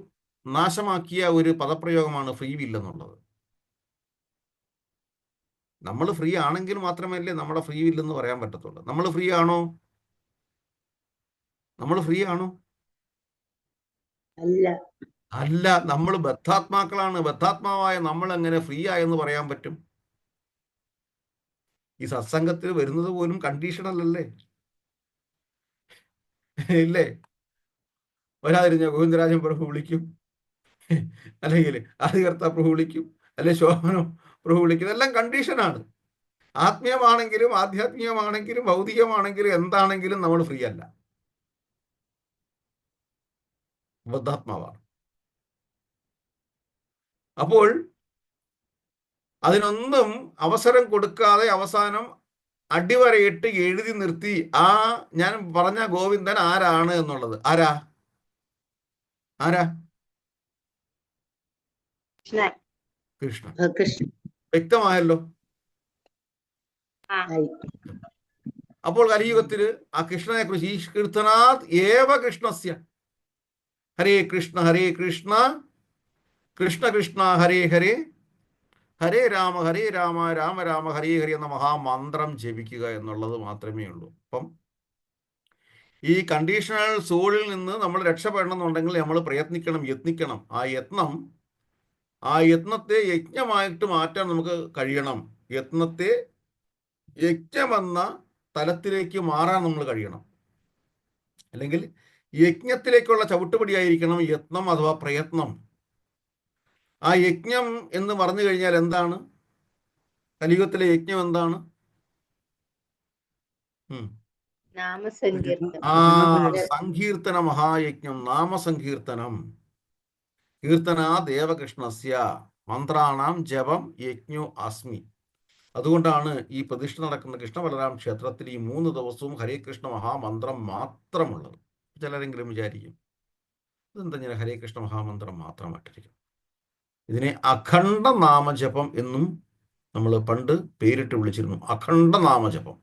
നാശമാക്കിയ ഒരു പദപ്രയോഗമാണ് ഫ്രീ വിൽ എന്നുള്ളത്. നമ്മൾ ഫ്രീ ആണെങ്കിൽ മാത്രമല്ലേ നമ്മുടെ ഫ്രീ വിൽ എന്ന് പറയാൻ പറ്റത്തുള്ളൂ. നമ്മൾ ഫ്രീ ആണോ? നമ്മൾ ഫ്രീ ആണോ? അല്ല. അല്ല, നമ്മൾ ബദ്ധാത്മാക്കളാണ്. ബദ്ധാത്മാവായ നമ്മൾ എങ്ങനെ ഫ്രീ ആയെന്ന് പറയാൻ പറ്റും? ഈ സത്സംഗത്തിൽ വരുന്നത് പോലും കണ്ടീഷണലല്ലേ? ഇല്ലേ? വരാതിരുന്ന ഗോവിന്ദരാജൻ പ്രഭു വിളിക്കും, അല്ലെങ്കിൽ ആദികർത്ത പ്രഭു വിളിക്കും, അല്ലെ ശോഭനം പ്രഭു വിളിക്കും. ഇതെല്ലാം കണ്ടീഷനാണ്. ആത്മീയമാണെങ്കിലും ആധ്യാത്മികമാണെങ്കിലും ഭൗതികമാണെങ്കിലും എന്താണെങ്കിലും നമ്മൾ ഫ്രീ അല്ല, ബദ്ധാത്മാവാണ്. അപ്പോൾ അതിനൊന്നും അവസരം കൊടുക്കാതെ അവസാനം അടിവരയിട്ട് എഴുതി നിർത്തി ഞാൻ പറഞ്ഞ ഗോവിന്ദൻ ആരാണ് എന്നുള്ളത്. ആരാ? കൃഷ്ണൻ. വ്യക്തമായല്ലോ. അപ്പോൾ കലിയുഗത്തില് ആ കൃഷ്ണനെ കുറിച്ച് ഈ കീർത്തനാത് ഏവ കൃഷ്ണസ്യ ഹരേ കൃഷ്ണ കൃഷ്ണ കൃഷ്ണ ഹരേ ഹരേ ഹരേ രാമ രാമ രാമ ഹരേ ഹരി എന്ന മഹാമന്ത്രം ജപിക്കുക എന്നുള്ളത് മാത്രമേ ഉള്ളൂ. അപ്പം ഈ കണ്ടീഷണൽ സോളിൽ നിന്ന് നമ്മൾ രക്ഷപ്പെടണമെന്നുണ്ടെങ്കിൽ നമ്മൾ പ്രയത്നിക്കണം, യത്നിക്കണം. ആ യത്നത്തെ യജ്ഞമായിട്ട് മാറ്റാൻ നമുക്ക് കഴിയണം. യത്നത്തെ യജ്ഞമെന്ന തലത്തിലേക്ക് മാറാൻ നമ്മൾ കഴിയണം. അല്ലെങ്കിൽ യജ്ഞത്തിലേക്കുള്ള ചവിട്ടുപടിയായിരിക്കണം യത്നം അഥവാ പ്രയത്നം. ആ യജ്ഞം എന്ന് പറഞ്ഞു കഴിഞ്ഞാൽ എന്താണ്? കലിയുഗത്തിലെ യജ്ഞം എന്താണ്? സങ്കീർത്തന മഹായജ്ഞം, നാമസങ്കീർത്തനം. കീർത്തനാ ദേവകൃഷ്ണസ്യ മന്ത്രാണാം ജപം യജ്ഞോ അസ്മി. അതുകൊണ്ടാണ് ഈ പ്രതിഷ്ഠ നടക്കുന്ന കൃഷ്ണബലരാം ക്ഷേത്രത്തിൽ ഈ 3 ദിവസവും ഹരേ കൃഷ്ണ മഹാമന്ത്രം മാത്രമുള്ളത്. ചിലരെങ്കിലും വിചാരിക്കും ഇതെന്താ ഞാൻ ഹരേ കൃഷ്ണ മഹാമന്ത്രം മാത്രമായിട്ടിരിക്കും. ഇതിനെ അഖണ്ഡ നാമജപം എന്നും നമ്മൾ പണ്ട് പേരിട്ട് വിളിച്ചിരുന്നു. അഖണ്ഡ നാമജപം,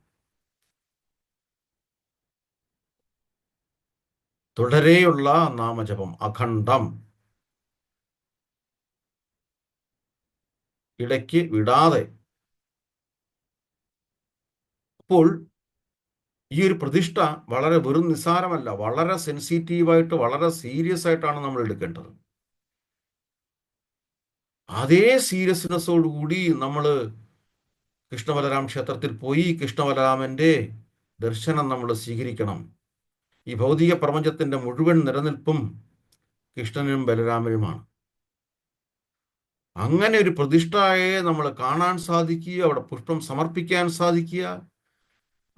തുടരെയുള്ള നാമജപം, അഖണ്ഡം, ഇടയ്ക്ക് വിടാതെ. അപ്പോൾ ഈ ഒരു പ്രതിഷ്ഠ വളരെ വെറും നിസ്സാരമല്ല, വളരെ സെൻസിറ്റീവായിട്ട് വളരെ സീരിയസ് ആയിട്ടാണ് നമ്മൾ എടുക്കേണ്ടത്. അതേ സീരിയസ്നെസ്സോടുകൂടി നമ്മൾ കൃഷ്ണബലരാം ക്ഷേത്രത്തിൽ പോയി കൃഷ്ണബലരാമൻ്റെ ദർശനം നമ്മൾ സ്വീകരിക്കണം. ഈ ഭൗതിക പ്രപഞ്ചത്തിൻ്റെ മുഴുവൻ നിലനിൽപ്പും കൃഷ്ണനും ബലരാമനുമാണ്. അങ്ങനെ ഒരു പ്രതിഷ്ഠയെ നമ്മൾ കാണാൻ സാധിക്കുക, അവിടെ പുഷ്പം സമർപ്പിക്കാൻ സാധിക്കുക,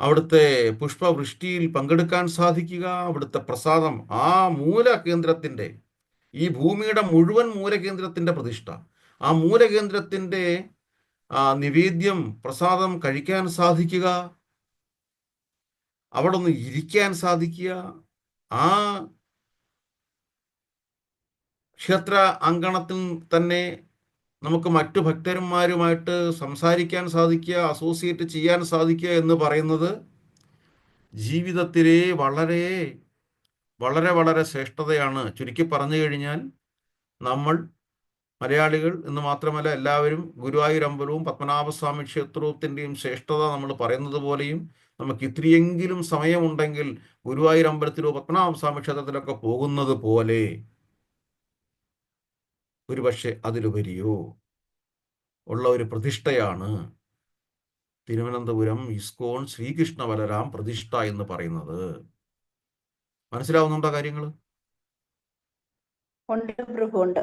അവിടുത്തെ പുഷ്പവൃഷ്ടിയിൽ പങ്കെടുക്കാൻ സാധിക്കുക, അവിടുത്തെ പ്രസാദം, ആ മൂലകേന്ദ്രത്തിൻ്റെ, ഈ ഭൂമിയുടെ മുഴുവൻ മൂലകേന്ദ്രത്തിൻ്റെ പ്രതിഷ്ഠ, ആ മൂലകേന്ദ്രത്തിൻ്റെ നിവേദ്യം, പ്രസാദം കഴിക്കാൻ സാധിക്കുക, അവിടെ ഒന്ന് ഇരിക്കാൻ സാധിക്കുക, ആ ക്ഷേത്ര അങ്കണത്തിൽ തന്നെ നമുക്ക് മറ്റു ഭക്തന്മാരുമായിട്ട് സംസാരിക്കാൻ സാധിക്കുക, അസോസിയേറ്റ് ചെയ്യാൻ സാധിക്കുക എന്ന് പറയുന്നത് ജീവിതത്തിലെ വളരെ വളരെ വളരെ ശ്രേഷ്ഠതയാണ്. ചുരുക്കി പറഞ്ഞു കഴിഞ്ഞാൽ നമ്മൾ മലയാളികൾ എന്ന് മാത്രമല്ല എല്ലാവരും ഗുരുവായൂർ അമ്പലവും പത്മനാഭസ്വാമി ക്ഷേത്രത്തിൻ്റെയും ശ്രേഷ്ഠത നമ്മൾ പറയുന്നത് പോലെയും നമുക്ക് ഇത്രയെങ്കിലും സമയമുണ്ടെങ്കിൽ ഗുരുവായൂർ അമ്പലത്തിലോ പത്മനാഭസ്വാമി ക്ഷേത്രത്തിലൊക്കെ പോകുന്നത് പോലെ ഒരുപക്ഷെ അതിലുപരിയോ ഉള്ള ഒരു പ്രതിഷ്ഠയാണ് തിരുവനന്തപുരം ഇസ്കോൺ ശ്രീകൃഷ്ണ ബലരാം പ്രതിഷ്ഠ എന്ന് പറയുന്നത്. മനസ്സിലാവുന്നുണ്ടോ കാര്യങ്ങൾ? ഉണ്ട് പ്രഭു, ഉണ്ട്.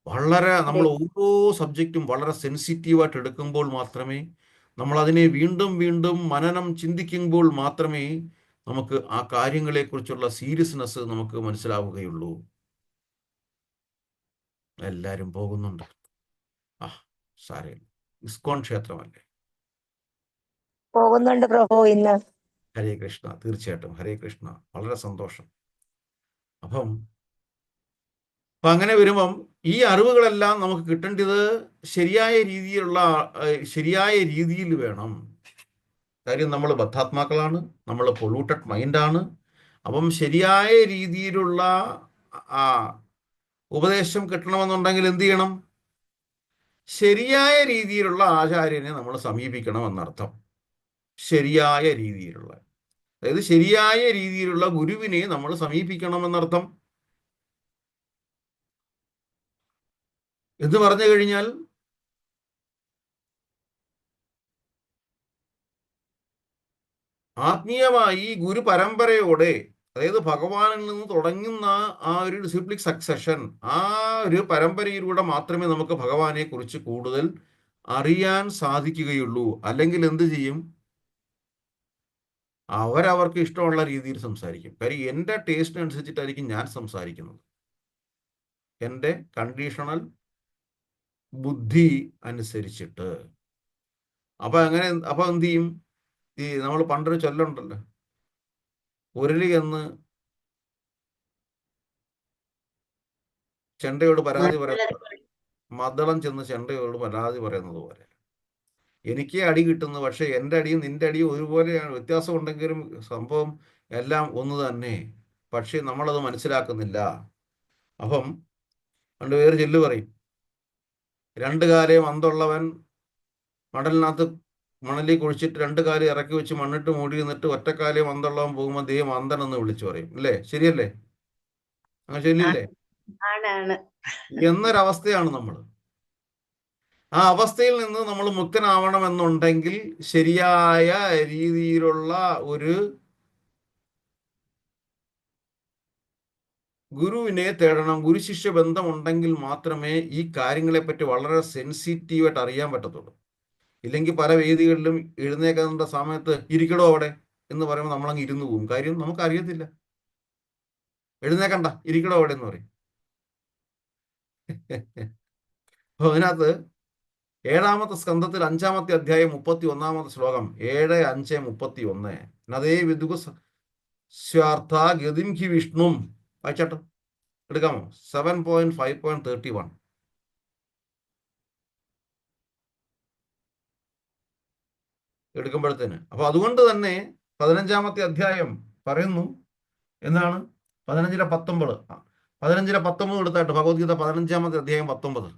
വളരെ നമ്മൾ ഓരോ സബ്ജക്റ്റും വളരെ സെൻസിറ്റീവായിട്ട് എടുക്കുമ്പോൾ മാത്രമേ, നമ്മൾ അതിനെ വീണ്ടും വീണ്ടും മനനം ചിന്തിക്കുമ്പോൾ മാത്രമേ നമുക്ക് ആ കാര്യങ്ങളെക്കുറിച്ചുള്ള സീരിയസ്നെസ് നമുക്ക് മനസ്സിലാവുകയുള്ളൂ. എല്ലാവരും പോകുന്നുണ്ട്. സാരമില്ല, ഇസ്കോൺ ക്ഷേത്രമല്ലേ. പോകുന്നുണ്ട് പ്രഭു ഇന്ന്. ഹരേ കൃഷ്ണ. തീർച്ചയായിട്ടും ഹരേ കൃഷ്ണ. വളരെ സന്തോഷം. അപ്പം അങ്ങനെ വരുമ്പം ഈ അറിവുകളെല്ലാം നമുക്ക് കിട്ടേണ്ടത് ശരിയായ രീതിയിൽ വേണം. കാര്യം നമ്മൾ ബദ്ധാത്മാക്കളാണ്, നമ്മൾ പൊള്യൂട്ടഡ് മൈൻഡാണ്. അപ്പം ശരിയായ രീതിയിലുള്ള ഉപദേശം കിട്ടണമെന്നുണ്ടെങ്കിൽ എന്ത് ചെയ്യണം? ശരിയായ രീതിയിലുള്ള ആചാര്യനെ നമ്മൾ സമീപിക്കണം എന്നർത്ഥം. ശരിയായ രീതിയിലുള്ള, അതായത് ശരിയായ രീതിയിലുള്ള ഗുരുവിനെ നമ്മൾ സമീപിക്കണം എന്നർത്ഥം. എന്ന് പറഞ്ഞു കഴിഞ്ഞാൽ ആത്മീയമായി ഗുരു പരമ്പരയോടെ, അതായത് ഭഗവാനിൽ നിന്ന് തുടങ്ങുന്ന ആ ഒരു ഡിസിപ്ലിക് സക്സഷൻ, ആ ഒരു പരമ്പരയിലൂടെ മാത്രമേ നമുക്ക് ഭഗവാനെ കുറിച്ച് കൂടുതൽ അറിയാൻ സാധിക്കുകയുള്ളൂ. അല്ലെങ്കിൽ എന്ത് ചെയ്യും? അവരവർക്ക് ഇഷ്ടമുള്ള രീതിയിൽ സംസാരിക്കും. കാര്യം എൻ്റെ ടേസ്റ്റിനനുസരിച്ചിട്ടായിരിക്കും ഞാൻ സംസാരിക്കുന്നത്, എൻ്റെ കണ്ടീഷണൽ ബുദ്ധി അനുസരിച്ചിട്ട്. അപ്പം എന്ത് ചെയ്യും? ഈ നമ്മൾ പണ്ടൊരു ചൊല്ലുണ്ടല്ലോ, ഉരുളി എന്ന് ചെണ്ടയോട് പരാതി പറയുന്നത്, മദ്ദളം ചെന്ന് ചെണ്ടയോട് പരാതി പറയുന്നത് പോലെ. എനിക്ക് അടി കിട്ടുന്നു, പക്ഷെ എൻ്റെ അടിയും നിൻ്റെ അടിയും ഒരുപോലെയാണ്. വ്യത്യാസം ഉണ്ടെങ്കിലും സംഭവം എല്ലാം ഒന്ന് തന്നെ. പക്ഷെ നമ്മളത് മനസ്സിലാക്കുന്നില്ല. അപ്പം പണ്ട് വേറെ ചെല്ല് പറയും, രണ്ട് കാലേ മന്തുള്ളവൻ മണലിനകത്ത് മണലിൽ കുഴിച്ചിട്ട് രണ്ട് കാലം ഇറക്കി വെച്ച് മണ്ണിട്ട് മൂടി നിന്നിട്ട് ഒറ്റക്കാലേ മന്തുള്ളവൻ പോകുമ്പോൾ ദേ മന്ദൻ എന്ന് വിളിച്ചു പറയും. അല്ലേ? ശരിയല്ലേ? അങ്ങനെ ചൊല്ലില്ലേ? എന്നൊരവസ്ഥയാണ് നമ്മൾ. ആ അവസ്ഥയിൽ നിന്ന് നമ്മൾ മുക്തനാവണമെന്നുണ്ടെങ്കിൽ ശരിയായ രീതിയിലുള്ള ഒരു ഗുരുവിനെ തേടണം. ഗുരുശിഷ്യ ബന്ധം ഉണ്ടെങ്കിൽ മാത്രമേ ഈ കാര്യങ്ങളെപ്പറ്റി വളരെ സെൻസിറ്റീവായിട്ട് അറിയാൻ പറ്റത്തുള്ളൂ. ഇല്ലെങ്കിൽ പല വേദികളിലും എഴുന്നേക്കേണ്ട സമയത്ത് ഇരിക്കടോ അവിടെ എന്ന് പറയുമ്പോൾ നമ്മളങ്ങ് ഇരുന്ന് പോകും. കാര്യം നമുക്കറിയത്തില്ല. എഴുന്നേക്കണ്ട, ഇരിക്കടോ അവിടെ എന്ന് പറയും. അപ്പോൾ അതിനകത്ത് 7-ാമത്തെ സ്കന്ധത്തിൽ 5-ാമത്തെ അധ്യായം 31-ാമത്തെ ശ്ലോകം, 7:5:31, നദേ വിദുഗസ്വാർത്ഥ ഗതിം ഹി വിഷ്ണും. വായിച്ചാട്ടോ, എടുക്കാമോ? 7.5.31 എടുക്കുമ്പോഴത്തേന്. അപ്പോൾ അതുകൊണ്ട് തന്നെ 15-ാമത്തെ അധ്യായം പറയുന്നു എന്താണ്? 15:19. 15:19 എടുത്തായിട്ട് ഭഗവത്ഗീത 15-ാമത്തെ അധ്യായം 19.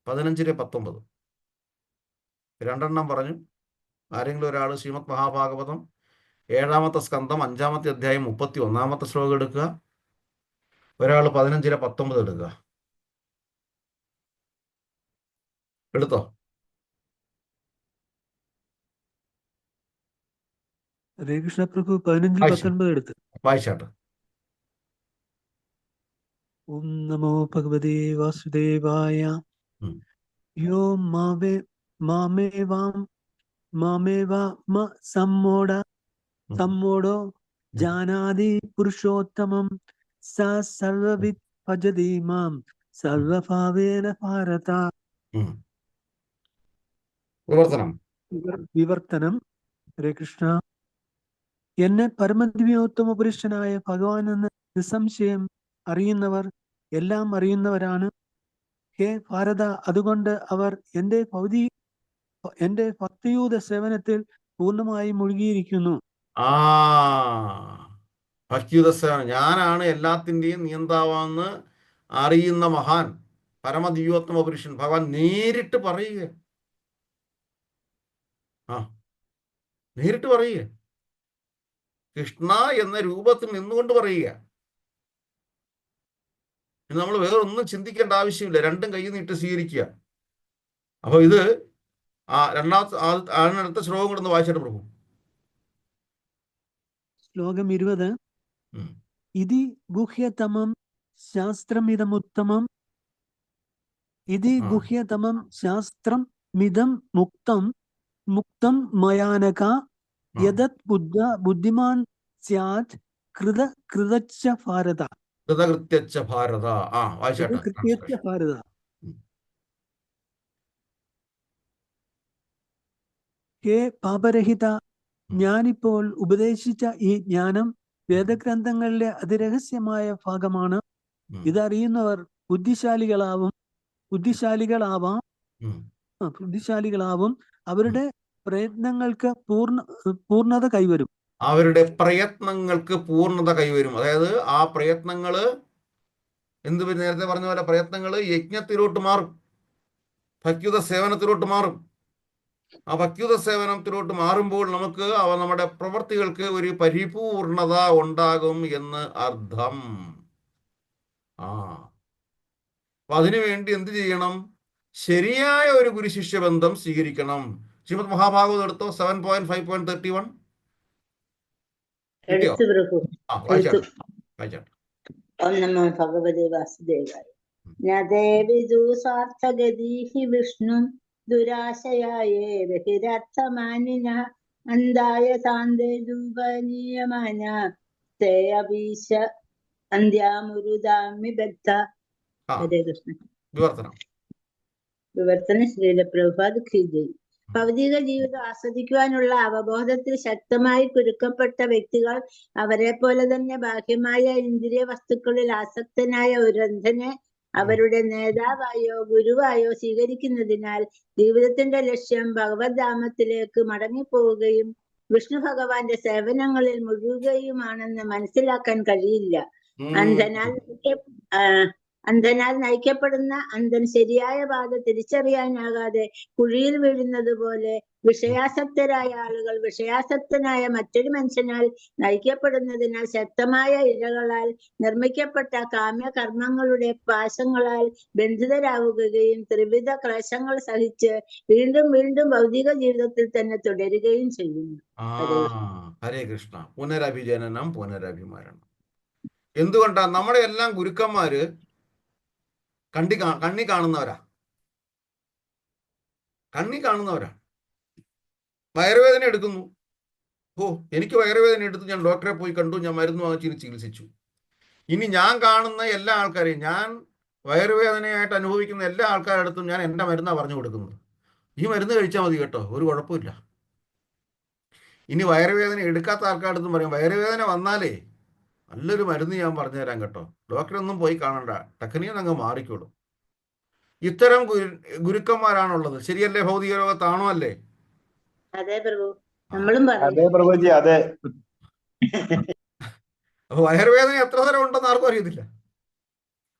15:19 രണ്ടെണ്ണം പറഞ്ഞു. ആരെങ്കിലും ഒരാൾ ശ്രീമദ് മഹാഭാഗവതം 7-ാമത്തെ സ്കന്ധം 5-ാമത്തെ അധ്യായം 31-ാമത്തെ ശ്ലോകം എടുക്കുക. ഒരാൾ 15:19 എടുക്കുക. എടുത്തോ? ഹരേ കൃഷ്ണ പ്രഭു. 15-19 എടുത്ത്. വായിച്ചാട്ട്. ഓം നമോ ഭഗവതേ വാസുദേവായ. ഉം. യോ മാമേവാം മാമേവ മ സമ്മോടോ ജാനാതി പുരുഷോത്തമം സ സർവവിദ് ഭജതി മാം സർവഭാവേന ഭാരത. ഉം. വിവർത്തനം. വിവർത്തനം. ഹരേ കൃഷ്ണ. എന്നെ പരമദിവ്യോത്തമ പുരുഷനായ ഭഗവാൻ എന്ന് നിസ്സംശയം അറിയുന്നവർ എല്ലാം അറിയുന്നവരാണ്. ഹേ ഭാരത, അതുകൊണ്ട് അവർ എന്റെ ഭക്തിയൂത സേവനത്തിൽ പൂർണ്ണമായി മുഴുകിയിരിക്കുന്നു. ഭക്തിയുതസേവനം, ഞാനാണ് എല്ലാത്തിൻ്റെയും നിയന്താവെന്ന് അറിയുന്ന മഹാൻ പരമദിവ്യോത്തമ പുരുഷൻ ഭഗവാൻ നേരിട്ട് പറയുക. നേരിട്ട് പറയുക, കൃഷ്ണ എന്ന രൂപത്തിൽ നിന്നുകൊണ്ട് പറയുക. നമ്മൾ വേറെ ഒന്നും ചിന്തിക്കേണ്ട ആവശ്യമില്ല, രണ്ടും കൈ നീട്ടി സ്വീകരിക്കുക. അപ്പൊ ഇത് അടുത്ത ശ്ലോകം കൂടെ ഒന്ന് വായിച്ചിട്ട് പ്രഭു. ശ്ലോകം 20. ഇതി ഗുഹ്യതമം ശാസ്ത്രമിതമുത്തമം. ഇതി ഗുഹ്യതമം ശാസ്ത്രം മിതം മുക്തം മയാനക യദത് ബുദ്ധിമാൻ സ്യാത് കൃതകൃതച്ച ഭാരത. കൃതകൃത്യച്ച ഭാരത. കൃത്യച്ച ഭാരത. ഹേ പാപരഹിത, ഞാനിപ്പോൾ ഉപദേശിച്ച ഈ ജ്ഞാനം വേദഗ്രന്ഥങ്ങളിലെ അതിരഹസ്യമായ ഭാഗമാണ്. ഇതറിയുന്നവർ ബുദ്ധിശാലികളാവാം. അവരുടെ പ്രയത്നങ്ങൾക്ക് പൂർണ്ണത കൈവരും. അതായത് ആ പ്രയത്നങ്ങള് നേരത്തെ പറഞ്ഞ പോലെ പ്രയത്നങ്ങള് യജ്ഞത്തിലോട്ട് മാറും, ഭക്തിയുത സേവനത്തിലോട്ട് മാറും. ആ ഭക്തിയുത സേവനത്തിലോട്ട് മാറുമ്പോൾ നമുക്ക് നമ്മുടെ പ്രവൃത്തികൾക്ക് ഒരു പരിപൂർണത ഉണ്ടാകും എന്ന് അർത്ഥം. അപ്പൊ അതിനുവേണ്ടി എന്ത് ചെയ്യണം? ശരിയായ ഒരു ഗുരുശിഷ്യ ബന്ധം സ്വീകരിക്കണം. ശ്രീമദ് മഹാഭാഗവതം എടുത്തോ, 7.5.31. ഓം നമോ ഭഗവതേ വാസുദേവായ. നദേവിദു സ്വാർത്ഥഗതീഹി വിഷ്ണു ദുരാശയായേ ബഹിരർത്ഥമാനിന അന്തായ സാന്തേ ദൂപനീയമാന തേ അഭീശ അന്ത്യാമുരുദാമി ബദ്ധ. ഹരേ കൃഷ്ണ. വിവർത്തന ശ്രീല പ്രഭുപാദ് കീ ജയ്. ഭൗതിക ജീവിതം ആസ്വദിക്കുവാനുള്ള അവബോധത്തിൽ ശക്തമായി കുരുക്കപ്പെട്ട വ്യക്തികൾ അവരെ പോലെ തന്നെ ബാഹ്യമായ ഇന്ദ്രിയ വസ്തുക്കളിൽ ആസക്തനായ ഒരു അന്ധനെ അവരുടെ നേതാവായോ ഗുരുവായോ സ്വീകരിക്കുന്നതിനാൽ ജീവിതത്തിന്റെ ലക്ഷ്യം ഭഗവത് ധാമത്തിലേക്ക് മടങ്ങിപ്പോവുകയും വിഷ്ണു ഭഗവാന്റെ സേവനങ്ങളിൽ മുഴുകുകയുമാണെന്ന് മനസ്സിലാക്കാൻ കഴിയില്ല. അന്ധനാൽ നയിക്കപ്പെടുന്ന അന്ധൻ ശരിയായ പാത തിരിച്ചറിയാനാകാതെ കുഴിയിൽ വീഴുന്നത് പോലെ വിഷയാസക്തരായ ആളുകൾ വിഷയാസക്തനായ മറ്റൊരു മനുഷ്യനാൽ നയിക്കപ്പെടുന്നതിനാൽ ശക്തമായ ഇഴകളാൽ നിർമ്മിക്കപ്പെട്ട കാമ്യകർമ്മങ്ങളുടെ പാശങ്ങളാൽ ബന്ധിതരാവുകയും ത്രിവിധ ക്ലേശങ്ങൾ സഹിച്ച് വീണ്ടും വീണ്ടും ഭൗതിക ജീവിതത്തിൽ തന്നെ തുടരുകയും ചെയ്യുന്നു. ഹരേ കൃഷ്ണ. പുനരഭിജനനം, പുനരഭിമരണം. എന്തുകൊണ്ടാ? നമ്മുടെ എല്ലാം ഗുരുക്കന്മാര് കണ്ണി കാണുന്നവരാ. വയറുവേദന എടുക്കുന്നു. എനിക്ക് വയറുവേദന എടുത്തു, ഞാൻ ഡോക്ടറെ പോയി കണ്ടു, ഞാൻ മരുന്ന് വാങ്ങിച്ചിട്ട് ചികിത്സിച്ചു. ഇനി ഞാൻ കാണുന്ന എല്ലാ ആൾക്കാരെയും, ഞാൻ വയറുവേദനയായിട്ട് അനുഭവിക്കുന്ന എല്ലാ ആൾക്കാരുടെ അടുത്തും ഞാൻ എൻ്റെ മരുന്നാണ് പറഞ്ഞു കൊടുക്കുന്നത്. ഈ മരുന്ന് കഴിച്ചാൽ മതി കേട്ടോ, ഒരു കുഴപ്പമില്ല. ഇനി വയറുവേദന എടുക്കാത്ത ആൾക്കാരുടെ അടുത്തും പറയും, വയറുവേദന വന്നാലേ നല്ലൊരു മരുന്ന് ഞാൻ പറഞ്ഞു തരാം കേട്ടോ, ഡോക്ടറൊന്നും പോയി കാണണ്ട, ടക്കനിന്ന് അങ്ങ് മാറിക്കോളും. ഇത്തരം ഗുരുക്കന്മാരാണുള്ളത്. ശരിയല്ലേ? ഭൗതിക ലോകത്താണോ? അല്ലേ? അതെ പ്രഭു, നമ്മളും അതെ പ്രഭുജി, അതെ. അപ്പൊ വയറുവേദന എത്ര തരം ഉണ്ടെന്ന് ആർക്കും അറിയത്തില്ല.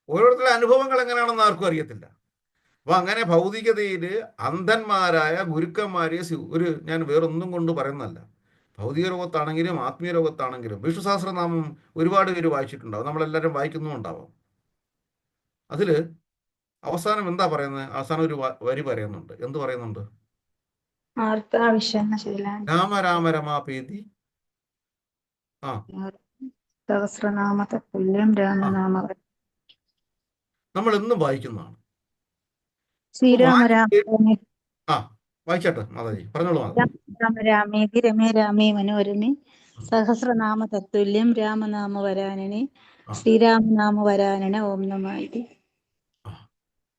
ഓരോരുത്തരുടെ അനുഭവങ്ങൾ എങ്ങനെയാണെന്ന് ആർക്കും അറിയത്തില്ല. അപ്പൊ അങ്ങനെ ഭൗതികതയില് അന്ധന്മാരായ ഗുരുക്കന്മാരെ ഞാൻ വേറൊന്നും കൊണ്ട് പറയുന്നതല്ല, ഭൗതിക ലോകത്താണെങ്കിലും ആത്മീയ ലോകത്താണെങ്കിലും വിഷ്ണു സഹസ്രനാമം ഒരുപാട് പേര് വായിച്ചിട്ടുണ്ടാവും, നമ്മളെല്ലാവരും വായിക്കുന്നുണ്ടാവാം. അതില് അവസാനം എന്താ പറയുന്നത്? അവസാനം ഒരു വരി പറയുന്നുണ്ട്. എന്ത് പറയുന്നുണ്ട്? രാമ രാമ രമാപേതി സഹസ്രനാമ തത്തുല്യം രാമനാമ നമ്മൾ എന്നും വായിക്കുന്നതാണ്. ശ്രീരാമ രാമ ആ വായിച്ചാട്ടെ മാതാജി, പറഞ്ഞോളൂ മാതാജി. രാമ രാമേതി രമേ രാമേ മനോരമേ സഹസ്രനാമ തത്തുല്യം രാമനാമ വരാനനെ ശ്രീരാമനാമ വരാനന ഓം നമായിതി.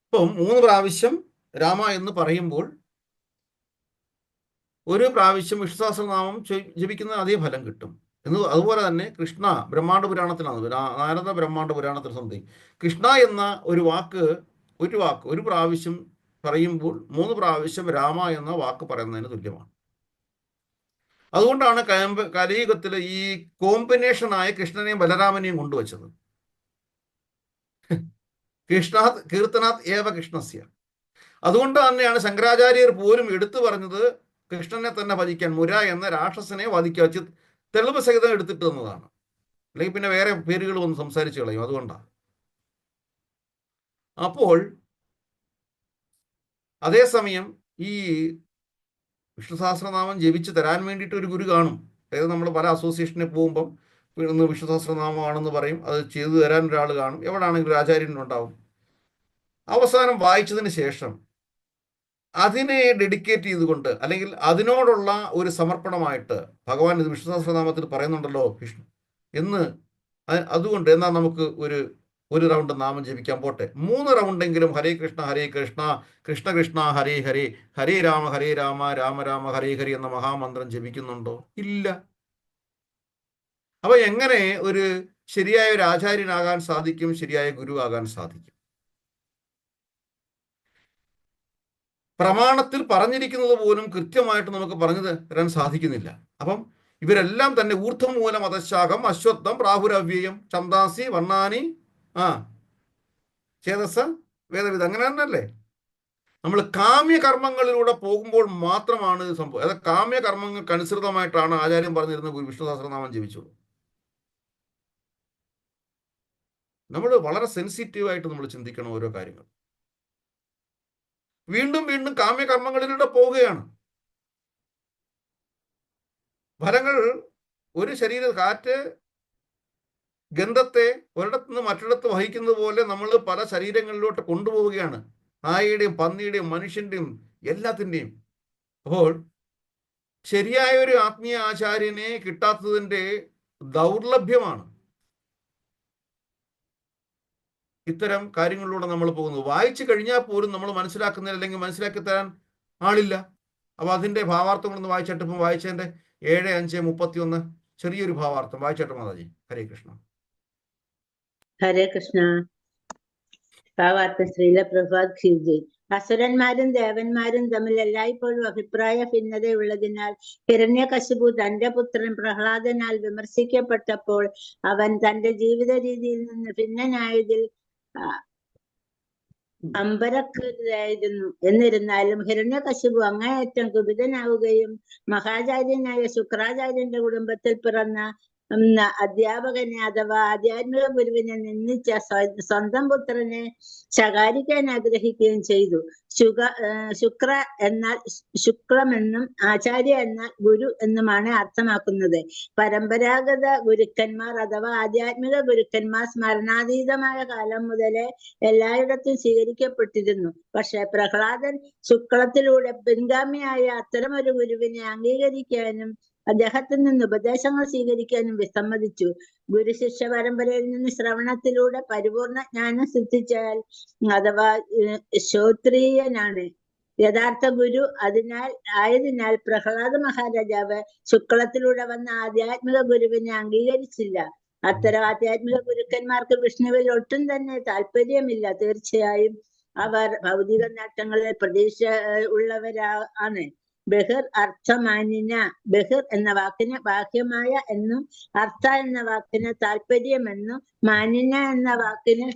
ഇപ്പം 3 പ്രാവശ്യം രാമ എന്ന് പറയുമ്പോൾ ഒരു പ്രാവശ്യം വിഷ്ണു സഹസ്രനാമം ജപിക്കുന്ന അതേ ഫലം കിട്ടും അതുപോലെ തന്നെ കൃഷ്ണ ബ്രഹ്മാണ്ഡ പുരാണത്തിലാണ്, നാരദ ബ്രഹ്മാണ്ഡ പുരാണത്തിൽ സംബന്ധിച്ച് കൃഷ്ണ എന്ന ഒരു പ്രാവശ്യം പറയുമ്പോൾ 3 പ്രാവശ്യം രാമ എന്ന വാക്ക് പറയുന്നതിന് തുല്യമാണ്. അതുകൊണ്ടാണ് കലിയുഗത്തിൽ ഈ കോമ്പിനേഷനായ കൃഷ്ണനെയും ബലരാമനെയും കൊണ്ടുവച്ചത്. കൃഷ്ണാത് കീർത്തനാത് ഏവ കൃഷ്ണസ്യ. അതുകൊണ്ട് തന്നെയാണ് ശങ്കരാചാര്യർ പോലും എടുത്തു പറഞ്ഞത് കൃഷ്ണനെ തന്നെ ഭജിക്കാൻ, മുര എന്ന രാക്ഷസനെ വധിക്കുക, തെളിവ് സഹിതം എടുത്തിട്ട് തന്നതാണ്. അല്ലെങ്കിൽ പിന്നെ വേറെ പേരുകൾ വന്ന് സംസാരിച്ചു കളയും. അതുകൊണ്ടാണ്. അപ്പോൾ അതേസമയം ഈ വിഷ്ണു സഹസ്രനാമം ജപിച്ച് തരാൻ വേണ്ടിയിട്ട് ഒരു ഗുരു കാണും. അതായത് നമ്മൾ പല അസോസിയേഷനിൽ പോകുമ്പം ഇന്ന് വിഷ്ണു സഹസ്രനാമമാണെന്ന് പറയും, അത് ചെയ്തു തരാൻ ഒരാൾ കാണും. എവിടെയാണെങ്കിലും ആചാര്യനുണ്ടാവും. അവസാനം വായിച്ചതിന് ശേഷം അതിനെ ഡെഡിക്കേറ്റ് ചെയ്തുകൊണ്ട് അല്ലെങ്കിൽ അതിനോടുള്ള ഒരു സമർപ്പണമായിട്ട് ഭഗവാൻ ഇത് വിഷ്ണു സഹസ്രനാമത്തിൽ പറയുന്നുണ്ടല്ലോ വിഷ്ണു എന്ന്, അതുകൊണ്ട് എന്നാൽ നമുക്ക് ഒരു റൗണ്ട് നാമം ജപിക്കാൻ പോട്ടെ. 3 റൗണ്ടെങ്കിലും ഹരേ കൃഷ്ണ കൃഷ്ണ കൃഷ്ണ ഹരേ ഹരേ ഹരേ രാമ രാമ രാമ ഹരേ ഹരി എന്ന മഹാമന്ത്രം ജപിക്കുന്നുണ്ടോ? ഇല്ല. അപ്പൊ എങ്ങനെ ഒരു ശരിയായ ഒരു ആചാര്യനാകാൻ സാധിക്കും, ശരിയായ ഗുരു ആകാൻ സാധിക്കും? പ്രമാണത്തിൽ പറഞ്ഞിരിക്കുന്നത് പോലും കൃത്യമായിട്ട് നമുക്ക് പറഞ്ഞു തരാൻ സാധിക്കുന്നില്ല. അപ്പം ഇവരെല്ലാം തന്നെ ഊർധ്വമൂലം അധശാഖം അശ്വത്ഥം പ്രാഹുരവ്യയം ഛന്ദാസി വർണ്ണാനി ചേതസ വേദവിധ, അങ്ങനെ തന്നെയല്ലേ? നമ്മൾ കാമ്യകർമ്മങ്ങളിലൂടെ പോകുമ്പോൾ മാത്രമാണ് ഇത് സംഭവം. അതായത് കാമ്യകർമ്മങ്ങൾക്ക് അനുസൃതമായിട്ടാണ് ആചാര്യം പറഞ്ഞിരുന്ന വിഷ്ണു സഹസ്രനാമം ജപിച്ചുള്ളൂ. നമ്മൾ വളരെ സെൻസിറ്റീവായിട്ട് നമ്മൾ ചിന്തിക്കണം ഓരോ കാര്യങ്ങൾ. വീണ്ടും വീണ്ടും കാമ്യകർമ്മങ്ങളിലൂടെ പോവുകയാണ്. ഫലങ്ങൾ ഒരു കാറ്റ് ഗന്ധത്തെ ഒരിടത്ത് നിന്ന് മറ്റൊരിടത്ത് വഹിക്കുന്നത് പോലെ നമ്മൾ പല ശരീരങ്ങളിലോട്ട് കൊണ്ടുപോവുകയാണ്. നായയുടെയും പന്നിയുടെയും മനുഷ്യന്റെയും എല്ലാത്തിൻ്റെയും. അപ്പോൾ ശരിയായ ഒരു ആത്മീയ ആചാര്യനെ കിട്ടാത്തതിൻ്റെ ദൗർലഭ്യമാണ് ഇത്തരം കാര്യങ്ങളിലൂടെ നമ്മൾ പോകുന്നത്. വായിച്ചു കഴിഞ്ഞാൽ പോലും നമ്മൾ മനസ്സിലാക്കുന്നില്ല, അല്ലെങ്കിൽ മനസ്സിലാക്കി തരാൻ ആളില്ല. അപ്പോൾ അതിൻ്റെ ഭാവാർത്ഥങ്ങളൊന്ന് വായിച്ചിട്ട്, ഇപ്പം വായിച്ചതിൻ്റെ 7:5:31 ചെറിയൊരു ഭാവാർത്ഥം വായിച്ചിട്ട് മാതാജി. ഹരേ കൃഷ്ണ. ഹരേ കൃഷ്ണ. ഭാവാർത്ഥം ശ്രീല പ്രഭാത് ഖീർജി. അസുരന്മാരും ദേവന്മാരും തമ്മിൽ എല്ലായ്പ്പോഴും അഭിപ്രായ ഭിന്നതയുള്ളതിനാൽ ഹിരണ്യകശിപു തന്റെ പുത്രൻ പ്രഹ്ലാദനാൽ വിമർശിക്കപ്പെട്ടപ്പോൾ അവൻ തന്റെ ജീവിത രീതിയിൽ നിന്ന് ഭിന്നനായതിൽ അമ്പരക്കരുതായിരുന്നു. എന്നിരുന്നാലും ഹിരണ്യകശിപു അങ്ങേയറ്റം കുപിതനാവുകയും മഹാചാര്യനായ ശുക്രാചാര്യന്റെ കുടുംബത്തിൽ പിറന്ന അധ്യാപകനെ അഥവാ ആധ്യാത്മിക ഗുരുവിനെ നിന്ദിച്ച സ്വന്തം പുത്രനെ ശകാരിക്കാൻ ആഗ്രഹിക്കുകയും ചെയ്തു. ശുക്ര എന്നാൽ ശുക്രമെന്നും ആചാര്യ എന്നാൽ ഗുരു എന്നുമാണ് അർത്ഥമാക്കുന്നത്. പരമ്പരാഗത ഗുരുക്കന്മാർ അഥവാ ആധ്യാത്മിക ഗുരുക്കന്മാർ സ്മരണാതീതമായ കാലം മുതലേ എല്ലായിടത്തും സ്വീകരിക്കപ്പെട്ടിരുന്നു. പക്ഷെ പ്രഹ്ലാദൻ ശുക്ലത്തിലൂടെ പിൻഗാമിയായ അത്തരമൊരു ഗുരുവിനെ അംഗീകരിക്കാനും അദ്ദേഹത്തിൽ നിന്ന് ഉപദേശങ്ങൾ സ്വീകരിക്കാനും വിസമ്മതിച്ചു. ഗുരുശിഷ്യ പരമ്പരയിൽ നിന്ന് ശ്രവണത്തിലൂടെ പരിപൂർണ ജ്ഞാനം സിദ്ധിച്ചാൽ അഥവാ ശ്രോത്രീയനാണ് യഥാർത്ഥ ഗുരു. ആയതിനാൽ പ്രഹ്ലാദ മഹാരാജാവ് ശുക്ലത്തിലൂടെ വന്ന ആധ്യാത്മിക ഗുരുവിനെ അംഗീകരിച്ചില്ല. അത്തരം ആധ്യാത്മിക ഗുരുക്കന്മാർക്ക് വിഷ്ണുവിൽ ഒട്ടും തന്നെ താല്പര്യമില്ല. തീർച്ചയായും അവർ ഭൗതിക നേട്ടങ്ങളിൽ പ്രതീക്ഷ ഉള്ളവരാണ്. ബഹിർ അർത്ഥമാനിന. ബഹിർ എന്ന വാക്കിന് ബാഹ്യമായ എന്നും അർത്ഥ എന്ന വാക്കിന് താല്പര്യമെന്നും മാനിന എന്ന വാക്കിന്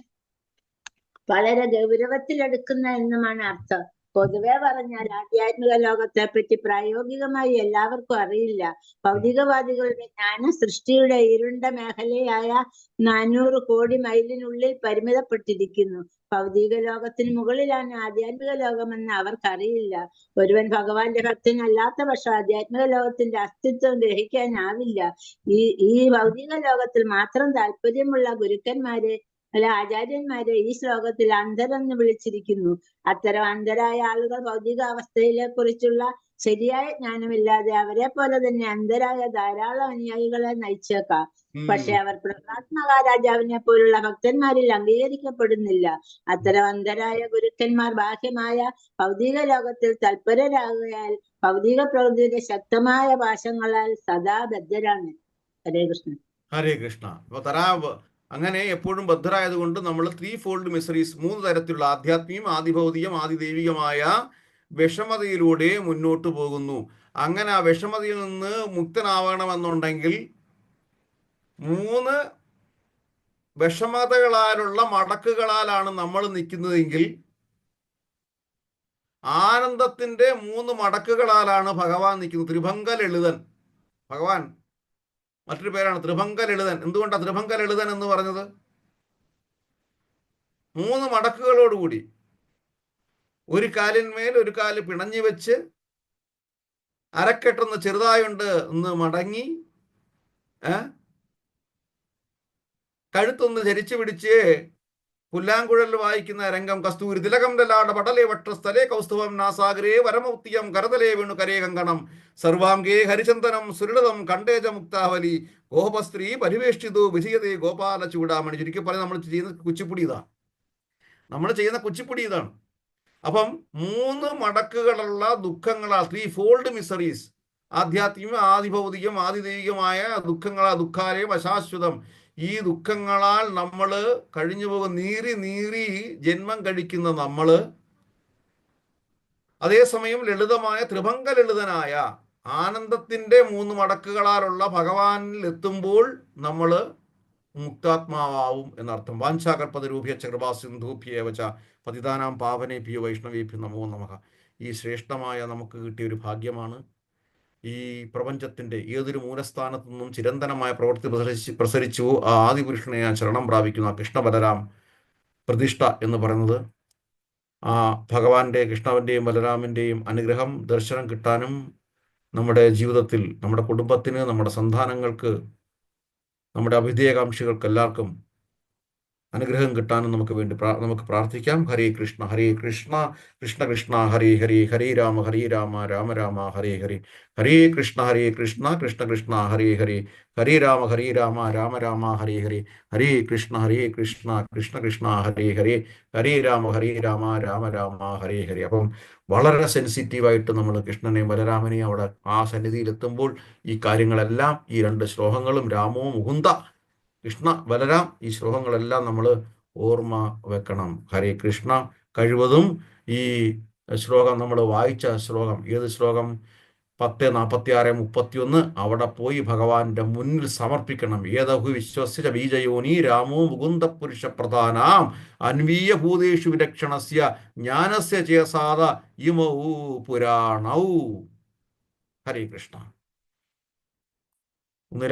വളരെ ഗൗരവത്തിലെടുക്കുന്ന എന്നുമാണ് അർത്ഥം. പൊതുവെ പറഞ്ഞാൽ ആധ്യാത്മിക ലോകത്തെ പറ്റി പ്രായോഗികമായി എല്ലാവർക്കും അറിയില്ല. ഭൗതികവാദികളുടെ ജ്ഞാനം സൃഷ്ടിയുടെ ഇരുണ്ട മേഖലയായ 400 കോടി മൈലിനുള്ളിൽ പരിമിതപ്പെട്ടിരിക്കുന്നു. ഭൗതിക ലോകത്തിന് മുകളിലാണ് ആധ്യാത്മിക ലോകമെന്ന് അവർക്കറിയില്ല. ഒരുവൻ ഭഗവാന്റെ ഭക്തനല്ലാത്ത പക്ഷം ആധ്യാത്മിക ലോകത്തിന്റെ അസ്തിത്വം ഗ്രഹിക്കാനാവില്ല. ഈ ഭൗതിക ലോകത്തിൽ മാത്രം താല്പര്യമുള്ള ഗുരുക്കന്മാരെ അല്ല ആചാര്യന്മാരെ ഈ ശ്ലോകത്തിൽ അന്ധരെന്ന് വിളിച്ചിരിക്കുന്നു. അത്തരം അന്ധരായ ആളുകൾ ഭൗതികാവസ്ഥയെ കുറിച്ചുള്ള ശരിയായ ജ്ഞാനമില്ലാതെ അവരെ പോലെ തന്നെ അന്ധരായ ധാരാളം അനുയായികളെ നയിച്ചേക്കാം. പക്ഷെ അവർ പ്രഹ്ലാദ് മഹാരാജാവിനെ പോലുള്ള ഭക്തന്മാരിൽ അംഗീകരിക്കപ്പെടുന്നില്ല. അത്തരം അന്ധരായ ഗുരുക്കന്മാർ ബാഹ്യമായ ഭൗതിക ലോകത്തിൽ തൽപരരാകയാൽ ഭൗതിക പ്രകൃതിയുടെ ശക്തമായ പാശങ്ങളാൽ സദാ ബദ്ധരാണ്. ഹരേ കൃഷ്ണ. ഹരേ കൃഷ്ണ. അപ്പൊ അങ്ങനെ എപ്പോഴും ബദ്ധരായതുകൊണ്ട് നമ്മൾ 3 ഫോൾഡ് മിസറീസ്, 3 തരത്തിലുള്ള ആധ്യാത്മികം, ആദിഭൗതികം, ആദിദൈവികമായ വിഷമതയിലൂടെ മുന്നോട്ട് പോകുന്നു. അങ്ങനെ ആ വിഷമതയിൽ നിന്ന് മുക്തനാവണമെന്നുണ്ടെങ്കിൽ 3 വിഷമതകളാലുള്ള മടക്കുകളാലാണ് നമ്മൾ നിൽക്കുന്നതെങ്കിൽ ആനന്ദത്തിന്റെ 3 മടക്കുകളാലാണ് ഭഗവാൻ നിൽക്കുന്നത്. ത്രിഭംഗ ലളിതൻ ഭഗവാൻ മറ്റൊരു പേരാണ് ത്രിഭംഗ ലളിതൻ. എന്തുകൊണ്ടാണ് ത്രിഭംഗ ലളിതൻ എന്ന് പറഞ്ഞത്? 3 മടക്കുകളോടുകൂടി ഒരു കാലിന്മേൽ ഒരു കാല് പിണഞ്ഞു വെച്ച് അരക്കെട്ടൊന്ന് ചെറുതായുണ്ട് ഒന്ന് മടങ്ങി കഴുത്തൊന്ന് ധരിച്ചു പിടിച്ച് പുല്ലാങ്കുഴൽ വായിക്കുന്ന രംഗം. കസ്തൂരി തിലകം ലലാട പടലേ വട്ടസ്ഥലേ കൗസ്തുഭം നാസാഗ്രേ വരമൗക്തിയം കരതലേ വീണു കരേ കങ്കണം സർവാംഗേ ഹരിചന്ദനം സുരളിതം കണ്ടേജ മുക്താവലി ഗോപസ്ത്രീ പരിവേഷ്ടിതു വിധിയതേ ഗോപാല ചൂടാമണി. ചുരുക്കി പറഞ്ഞ് നമ്മൾ ചെയ്യുന്ന കുച്ചിപ്പുടി ഇതാണ്. അപ്പം 3 മടക്കുകളുള്ള ദുഃഖങ്ങളാൽ 3 ഫോൾഡ് മിസറീസ്, ആധ്യാത്മികം, ആദിഭൗതികം, ആദിദൈവികമായ ദുഃഖാലയം അശാശ്വതം. ഈ ദുഃഖങ്ങളാൽ നമ്മൾ കഴിഞ്ഞു പോകും. നീറി ജന്മം കഴിക്കുന്ന നമ്മള് അതേസമയം ലളിതമായ ത്രിഭംഗ ലളിതനായ ആനന്ദത്തിന്റെ 3 മടക്കുകളാലുള്ള ഭഗവാനിൽ എത്തുമ്പോൾ നമ്മൾ മുക്താത്മാവും എന്നർത്ഥം. വാഞ്ചാകൽപതരൂപ്യ കൃപാസിന്ധൂഭ്യേവച പതിതാനാം പാവനേഭ്യോ വൈഷ്ണവേഭ്യോ നമോ നമഃ. ഈ ശ്രേഷ്ഠമായ നമുക്ക് കിട്ടിയ ഒരു ഭാഗ്യമാണ്. ഈ പ്രപഞ്ചത്തിന്റെ ഏതൊരു മൂലസ്ഥാനത്തു നിന്നും ചിരന്തനമായ പ്രവൃത്തി പ്രസരിച്ചു ആ ആദിപുരുഷനെ ഞാൻ ശരണം പ്രാപിക്കുന്നു. ആ കൃഷ്ണബലരാം പ്രതിഷ്ഠ എന്ന് പറയുന്നത് ആ ഭഗവാന്റെ കൃഷ്ണവന്റെയും ബലരാമന്റെയും അനുഗ്രഹം ദർശനം കിട്ടാനും നമ്മുടെ ജീവിതത്തിൽ നമ്മുടെ കുടുംബത്തിന്, നമ്മുടെ സന്താനങ്ങൾക്ക്, നമ്മുടെ അഭ്യുദയകാംക്ഷികൾക്ക് എല്ലാവർക്കും അനുഗ്രഹം കിട്ടാനും നമുക്ക് പ്രാർത്ഥിക്കാം. ഹരേ കൃഷ്ണ കൃഷ്ണ കൃഷ്ണ ഹരേ ഹരേ, ഹരേ രാമ രാമ രാമ ഹരേ ഹരേ, ഹരേ കൃഷ്ണ കൃഷ്ണ കൃഷ്ണ ഹരേ ഹരേ, ഹരേ രാമ രാമ രാമ ഹരേ ഹരേ, ഹരേ കൃഷ്ണ കൃഷ്ണ കൃഷ്ണ ഹരേ ഹരേ, ഹരേ രാമ രാമ രാമ ഹരേ ഹരേ. അപ്പം വളരെ സെൻസിറ്റീവായിട്ട് നമ്മൾ കൃഷ്ണനെയും ബലരാമനെയും അവിടെ ആ സന്നിധിയിൽ എത്തുമ്പോൾ ഈ കാര്യങ്ങളെല്ലാം, ഈ 2 ശ്ലോകങ്ങളും രാമോ മുകുന്ദ കൃഷ്ണ ബലരാം, ഈ ശ്ലോകങ്ങളെല്ലാം നമ്മൾ ഓർമ്മ വെക്കണം. ഹരേ കൃഷ്ണ. കഴിവതും ഈ ശ്ലോകം നമ്മൾ വായിച്ച ശ്ലോകം, ഏത് ശ്ലോകം? 10:46-31 അവിടെ പോയി ഭഗവാന്റെ മുന്നിൽ സമർപ്പിക്കണം. ഏതഹു വിശ്വസ്യ ബീജയോനി രാമോ മുകുന്ദ പുരുഷ പ്രധാനാം അന്വീയ ഭൂതേഷു വിലക്ഷണസ്യ ജ്ഞാനസ്യ ചേസാദ ഇമൗ പുരാണൗ. ഹരേ കൃഷ്ണ.